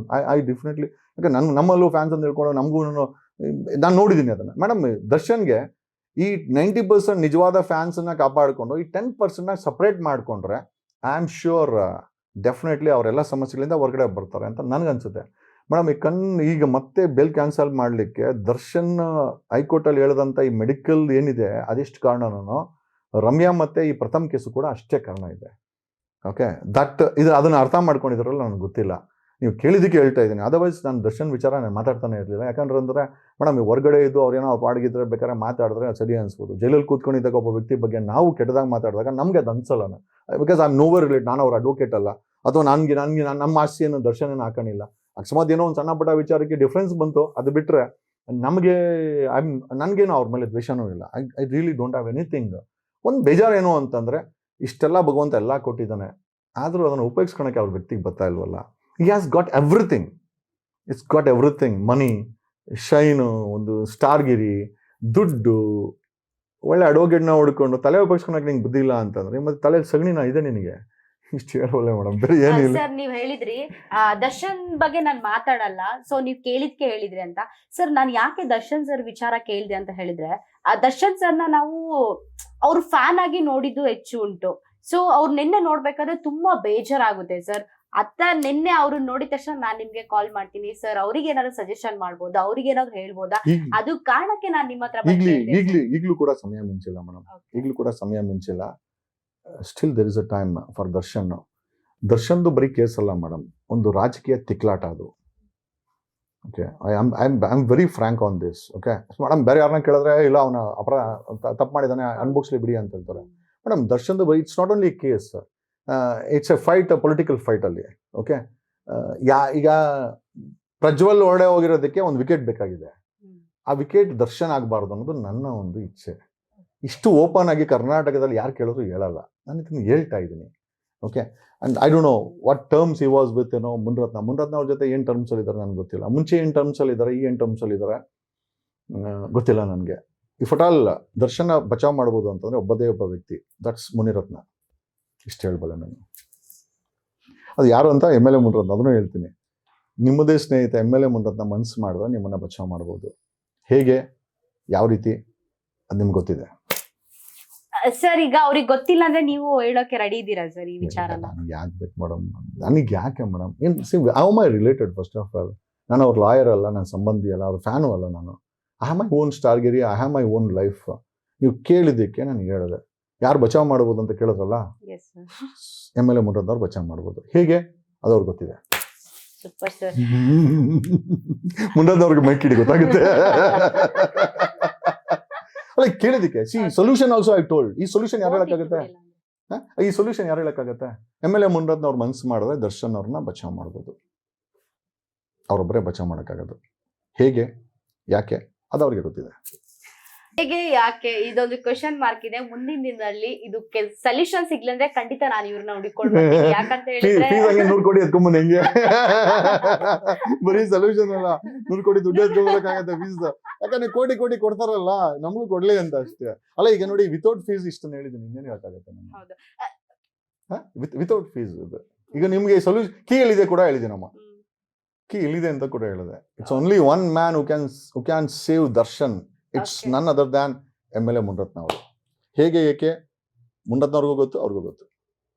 I definitely, ಯಾಕೆ ನಮ್ಮಲ್ಲೂ ಫ್ಯಾನ್ಸ್ ಅಂತ ಹೇಳ್ಕೊಂಡು ನಮಗೂ ನಾನು ನೋಡಿದ್ದೀನಿ ಅದನ್ನು ಮೇಡಮ್. ದರ್ಶನ್ಗೆ ಈ 90% ನಿಜವಾದ ಫ್ಯಾನ್ಸನ್ನ ಕಾಪಾಡಿಕೊಂಡು ಈ 10% ಸಪ್ರೇಟ್ ಮಾಡಿಕೊಂಡ್ರೆ ಐ ಆಮ್ ಶ್ಯೂರ್ ಡೆಫಿನೆಟ್ಲಿ ಅವರೆಲ್ಲ ಸಮಸ್ಯೆಗಳಿಂದ ಹೊರಗಡೆ ಬರ್ತಾರೆ ಅಂತ ನನಗನ್ಸುತ್ತೆ ಮೇಡಮ್. ಈಗ ಮತ್ತೆ ಬೇಲ್ ಕ್ಯಾನ್ಸಲ್ ಮಾಡಲಿಕ್ಕೆ ದರ್ಶನ್ ಹೈಕೋರ್ಟಲ್ಲಿ ಹೇಳಿದಂಥ ಈ ಮೆಡಿಕಲ್ ಏನಿದೆ ಅದೆಷ್ಟು ಕಾರಣನೋ, ರಮ್ಯಾ ಮತ್ತು ಈ ಪ್ರಥಮ್ ಕೇಸು ಕೂಡ ಅಷ್ಟೇ ಕಾರಣ ಇದೆ. ಓಕೆ, ಅದನ್ನು ಅರ್ಥ ಮಾಡ್ಕೊಂಡಿದ್ರಲ್ಲ ನನಗೆ ಗೊತ್ತಿಲ್ಲ. ನೀವು ಕೇಳಿದ್ದಕ್ಕೆ ಹೇಳ್ತಾ ಇದ್ದೀನಿ. ಅದರ್ವೈಸ್ ನಾನು ದರ್ಶನ್ ವಿಚಾರ ನಾನು ಮಾತಾಡ್ತಾನೆ ಇರಲಿಲ್ಲ. ಯಾಕಂದ್ರೆ ಮೇಡಮ್ ಹೊರಗಡೆ ಇದ್ದು ಅವ್ರೇನೋ ಪಾಡಿಗಿದ್ರೆ ಬೇಕಾದ್ರೆ ಮಾತಾಡಿದ್ರೆ ಸರಿ ಅನಿಸ್ಬೋದು. ಜೈಲಲ್ಲಿ ಕೂತ್ಕೊಂಡಿದ್ದಾಗ ಒಬ್ಬ ವ್ಯಕ್ತಿ ಬಗ್ಗೆ ನಾವು ಕೆಟ್ಟದಾಗ ಮಾತಾಡಿದಾಗ ನಮಗೆ ಅದು ಅನ್ಸಲ್ಲ. Because I am nowhere relate, ನಾನು ಅವ್ರ ಅಡ್ವೊಕೇಟ್ ಅಲ್ಲ, ಅಥವಾ ನನಗೆ ನಮ್ಮ ಆಸ್ತಿಯನ್ನು ದರ್ಶನ ಹಾಕೋಣಿಲ್ಲ. ಅಕಸ್ಮಾತ್ ಏನೋ ಒಂದು ಸಣ್ಣ ಪುಟ್ಟ ವಿಚಾರಕ್ಕೆ ಡಿಫ್ರೆನ್ಸ್ ಬಂತು, ಅದು ಬಿಟ್ಟರೆ ನನಗೇನೋ ಅವ್ರ ಮೇಲೆ ದ್ವೇಷನೂ ಇಲ್ಲ. I really don't have anything. ಒಂದು ಬೇಜಾರೇನು ಅಂತಂದರೆ ಇಷ್ಟೆಲ್ಲ ಭಗವಂತ ಎಲ್ಲ ಕೊಟ್ಟಿದ್ದಾನೆ, ಆದರೂ ಅದನ್ನು ಉಪಯೋಗಿಸ್ಕೊಳಕ್ಕೆ ಅವ್ರ ವ್ಯಕ್ತಿಗೆ ಬರ್ತಾ ಇಲ್ವಲ್ಲ. He has got everything. It's got everything. Money, shine, ಒಂದು ಸ್ಟಾರ್ಗಿರಿ, ದುಡ್ಡು, ಒಳ್ಳೆ ಅಡ್ವೊಕೇಟ್ನ ಹುಡ್ಕೊಂಡು ತಲೆ ಉಪಯೋಗಿಸ್ಕೊಳಕ್ಕೆ ನಿಂಗೆ ಬುದ್ಧಿ ಇಲ್ಲ ಅಂತಂದ್ರೆ ಮತ್ತೆ ತಲೆ ಸಗಣಿನ ಇದೆ ನಿನಗೆ. ಇಷ್ಟು ಹೇಳೋಲ್ಲ ಮೇಡಮ್, ಬೇರೆ ಏನಿಲ್ಲ. ಸರ್ ನೀವು ಹೇಳಿದ್ರಿ ದರ್ಶನ್ ಬಗ್ಗೆ ನಾನು ಮಾತಾಡಲ್ಲ, ಸೊ ನೀವು ಕೇಳಿದ್ಕೆ ಹೇಳಿದ್ರಿ ಅಂತ. ಸರ್ ನಾನು ಯಾಕೆ ದರ್ಶನ್ ಸರ್ ವಿಚಾರ ಕೇಳಿದೆ ಅಂತ ಹೇಳಿದ್ರೆ, ಆ ದರ್ಶನ್ ಸರ್ನ ನಾವು ಅವ್ರ ಫ್ಯಾನ್ ಆಗಿ ನೋಡಿದ್ದು ಹೆಚ್ಚು ಉಂಟು. ಸೊ ಅವ್ರು ನಿನ್ನೆ ನೋಡ್ಬೇಕಾದ್ರೆ ತುಂಬಾ ಬೇಜಾರಾಗುತ್ತೆ ಸರ್. ನಿನ್ನೆ ಅವ್ರನ್ನ ನೋಡಿದ ತಕ್ಷಣ ನಾನ್ ನಿಮ್ಗೆ ಕಾಲ್ ಮಾಡ್ತೀನಿ ಸರ್, ಅವ್ರಿಗೆ ಏನಾದ್ರು ಸಜೆಷನ್ ಮಾಡ್ಬೋದಾ, ಅವ್ರಿಗೆ ಏನಾದ್ರು ಹೇಳ್ಬೋದಾ, ಅದು ಕಾರಣಕ್ಕೆ ನಾನು ನಿಮ್ಮ ಹತ್ರ ಈಗಲೂ ಕೂಡ ಸಮಯ ಮಿಂಚಿಲ್ಲ ಮೇಡಮ್, ಈಗಲೂ ಕೂಡ ಸಮಯ ಮಿಂಚಿಲ್ಲ. Still there is a time for ದರ್ಶನ್ದು ಬರೀ ಕೇಸ್ ಅಲ್ಲ ಮೇಡಮ್, ಒಂದು ರಾಜಕೀಯ ತಿಕ್ಲಾಟ ಅದು. Okay, I am very frank on this. Okay madam, ಬೇರೆ ಯಾರನ್ನ ಕೇಳಿದ್ರೆ ಇಲ್ಲ ಅವನ ತಪ್ಪು ಮಾಡಿದಾನೆ ಅನ್ಭೋಗಿಸ್ಲಿ ಬಿಡಿ ಅಂತ ಹೇಳ್ತಾರೆ. ಮೇಡಮ್ ದರ್ಶನ್ದು ಬರೀ it's not only case, it's A fight, political fight ಅಲ್ಲಿ. ಓಕೆ, ಈಗ ಪ್ರಜ್ವಲ್ ಹೊರಡೆ ಹೋಗಿರೋದಕ್ಕೆ ಒಂದು ವಿಕೆಟ್ ಬೇಕಾಗಿದೆ. ಆ ವಿಕೆಟ್ ದರ್ಶನ್ ಆಗಬಾರ್ದು ಅನ್ನೋದು ನನ್ನ ಒಂದು ಇಚ್ಛೆ. ಇಷ್ಟು ಓಪನ್ ಆಗಿ ಕರ್ನಾಟಕದಲ್ಲಿ ಯಾರು ಕೇಳಿದ್ರು ಹೇಳಲ್ಲ, ನಾನು ಇದನ್ನು ಹೇಳ್ತಾ ಇದ್ದೀನಿ. Okay and I don't know what terms he was with ಏನೋ ಮುನ್ರತ್ನ ಅವ್ರ ಜೊತೆ ಏನು ಟರ್ಮ್ಸಲ್ಲಿ ಇದ್ದಾರೆ ನನಗೆ ಗೊತ್ತಿಲ್ಲ. ಮುಂಚೆ ಏನು ಟರ್ಮ್ಸಲ್ಲಿ ಇದ್ದಾರೆ, ಈ ಏನು ಟರ್ಮ್ಸಲ್ಲಿ ಇದ್ದಾರೆ ಗೊತ್ತಿಲ್ಲ ನನಗೆ. ಇಫ್ ಅಟ್ ಆಲ್ ದರ್ಶನ ಬಚಾವ್ ಮಾಡ್ಬೋದು ಅಂತಂದರೆ ಒಬ್ಬದೇ ಒಬ್ಬ ವ್ಯಕ್ತಿ, ದಟ್ಸ್ ಮುನಿರತ್ನ. ಇಷ್ಟು ಹೇಳ್ಬಲ್ಲ ನಾನು. ಅದು ಯಾರು ಅಂತ MLA ಮುನಿರತ್ನ, ಅದನ್ನು ಹೇಳ್ತೀನಿ. ನಿಮ್ಮದೇ ಸ್ನೇಹಿತ MLA ಮುನಿರತ್ನ ಮನಸ್ಸು ಮಾಡಿದ್ರೆ ನಿಮ್ಮನ್ನು ಬಚಾವ್ ಮಾಡ್ಬೋದು. ಹೇಗೆ, ಯಾವ ರೀತಿ, ಅದು ನಿಮ್ಗೆ ಗೊತ್ತಿದೆ. ಸರ್ ಈಗ ಅವ್ರಿಗೆ ಗೊತ್ತಿಲ್ಲ ಅಂದ್ರೆ ನೀವು ಹೇಳೋಕೆ ರೆಡಿ ಇದ್ದೀರಾ ಸರ್ ಈ ವಿಚಾರನ? ನನಗೆ ಯಾಕೆ ಬೇಕು ಮೇಡಮ್, ನನಗೆ ಯಾಕೆ ಮೇಡಮ್, ಏನು how my related? First of all ನಾನು ಅವ್ರ ಲಾಯರ್ ಅಲ್ಲ, ನನ್ನ ಸಂಬಂಧಿ ಅಲ್ಲ, ಅವ್ರ ಫ್ಯಾನು ಅಲ್ಲ. ನಾನು ಐ ಹ್ಯಾವ್ ಮೈ ಓನ್ ಸ್ಟಾರ್ಗಿರಿ, I have my own life. ನೀವು ಕೇಳಿದ್ದಕ್ಕೆ ನಾನು ಹೇಳಿದೆ. ಯಾರು ಬಚಾವ್ ಮಾಡ್ಬೋದು ಅಂತ ಕೇಳಿದ್ರಲ್ಲ, MLA ಮುನಿರತ್ನ ಬಚಾವ್ ಮಾಡ್ಬೋದು. ಹೇಗೆ, ಅದು ಅವ್ರಿಗೆ ಗೊತ್ತಿದೆ. Super sir. ಮುನಿರತ್ನ ಅವ್ರಿಗೆ ಮೈಕಿಡಿ ಗೊತ್ತಾಗುತ್ತೆ. ಅಲ್ಲ ಕೇಳಿದಕ್ಕೆ ಸೊಲ್ಯೂಷನ್ ಆಲ್ಸೋ ಐ ಟೋಲ್ಡ್. ಈ ಸೊಲ್ಯೂಷನ್ ಯಾರು ಹೇಳಕ್ಕಾಗತ್ತೆ? ಈ ಸೊಲ್ಯೂಷನ್ ಯಾರು ಹೇಳಕ್ಕಾಗತ್ತೆ? MLA ಮುನಿರತ್ನ ಅವ್ರ ಮನಸ್ಸು ಮಾಡಿದ್ರೆ ದರ್ಶನ್ ಅವ್ರನ್ನ ಬಚಾವ್ ಮಾಡ್ಬೋದು. ಅವರೊಬ್ಬರೇ ಬಚಾವ್ ಮಾಡೋಕ್ಕಾಗೋದು. ಹೇಗೆ, ಯಾಕೆ, ಅದು ಅವ್ರಿಗೆ ಗೊತ್ತಿದೆ. ಹೇಗೆ, ಯಾಕೆ, ಇದೊಂದು ಕ್ವೆಶನ್ ಮಾರ್ಕ್ ಇದೆ. ಮುಂದಿನ ದಿನದಲ್ಲಿ ಇದು ಸೊಲ್ಯೂಷನ್ ಸಿಗ್ಲಂದ್ರೆ ಖಂಡಿತ ನಾನು ಇವ್ರನ್ನ ಹುಡುಕೊಂಡು ಯಾಕಂತ ಹೇಳಿದ್ರೆ ಫೀಸ್ ಹಂಗೆ 100 ಕೋಟಿ ಎತ್ಕೊಂಬಂದು ಹೆಂಗೆ ಬರೀ ಸೊಲ್ಯೂಷನ್ ಅಲ್ಲ, 100 ಕೋಟಿ ದುಡ್ಡು ಎತ್ಕೊಬೇಕಾಗತ್ತೆ ಫೀಸ್. ಯಾಕಂದ್ರೆ ಕೋಟಿ ಕೊಡ್ತಾರಲ್ಲ, ನಮಗೂ ಕೊಡ್ಲಿ ಅಂತ ಅಷ್ಟೇ. ಅಲ್ಲ ಈಗ ನೋಡಿ, ವಿತೌಟ್ ಫೀಸ್ ಇಷ್ಟನ್ನು ಹೇಳಿದ್ದೀನಿ, ಇನ್ನೇನು ಹೇಳಕ್ಕಾಗತ್ತೆ ನಮ್ಗೆ ವಿತೌಟ್ ಫೀಸ್. ಈಗ ನಿಮ್ಗೆ ಸೊಲ್ಯೂಷನ್ ಕೀ ಎಲ್ಲಿದೆ ಕೂಡ ಹೇಳಿದ್ದೀನಮ್ಮ, ಕೀ ಎಲ್ಲಿದೆ ಅಂತ ಕೂಡ ಹೇಳಿದೆ. It's only one man who can save Darshan. It's none other than MLA Munirathna ಅವರು. ಹೇಗೆ, ಏಕೆ, ಮುನಿರತ್ನ ಅವ್ರಿಗೂ ಗೊತ್ತು, ಅವ್ರಿಗೂ ಗೊತ್ತು.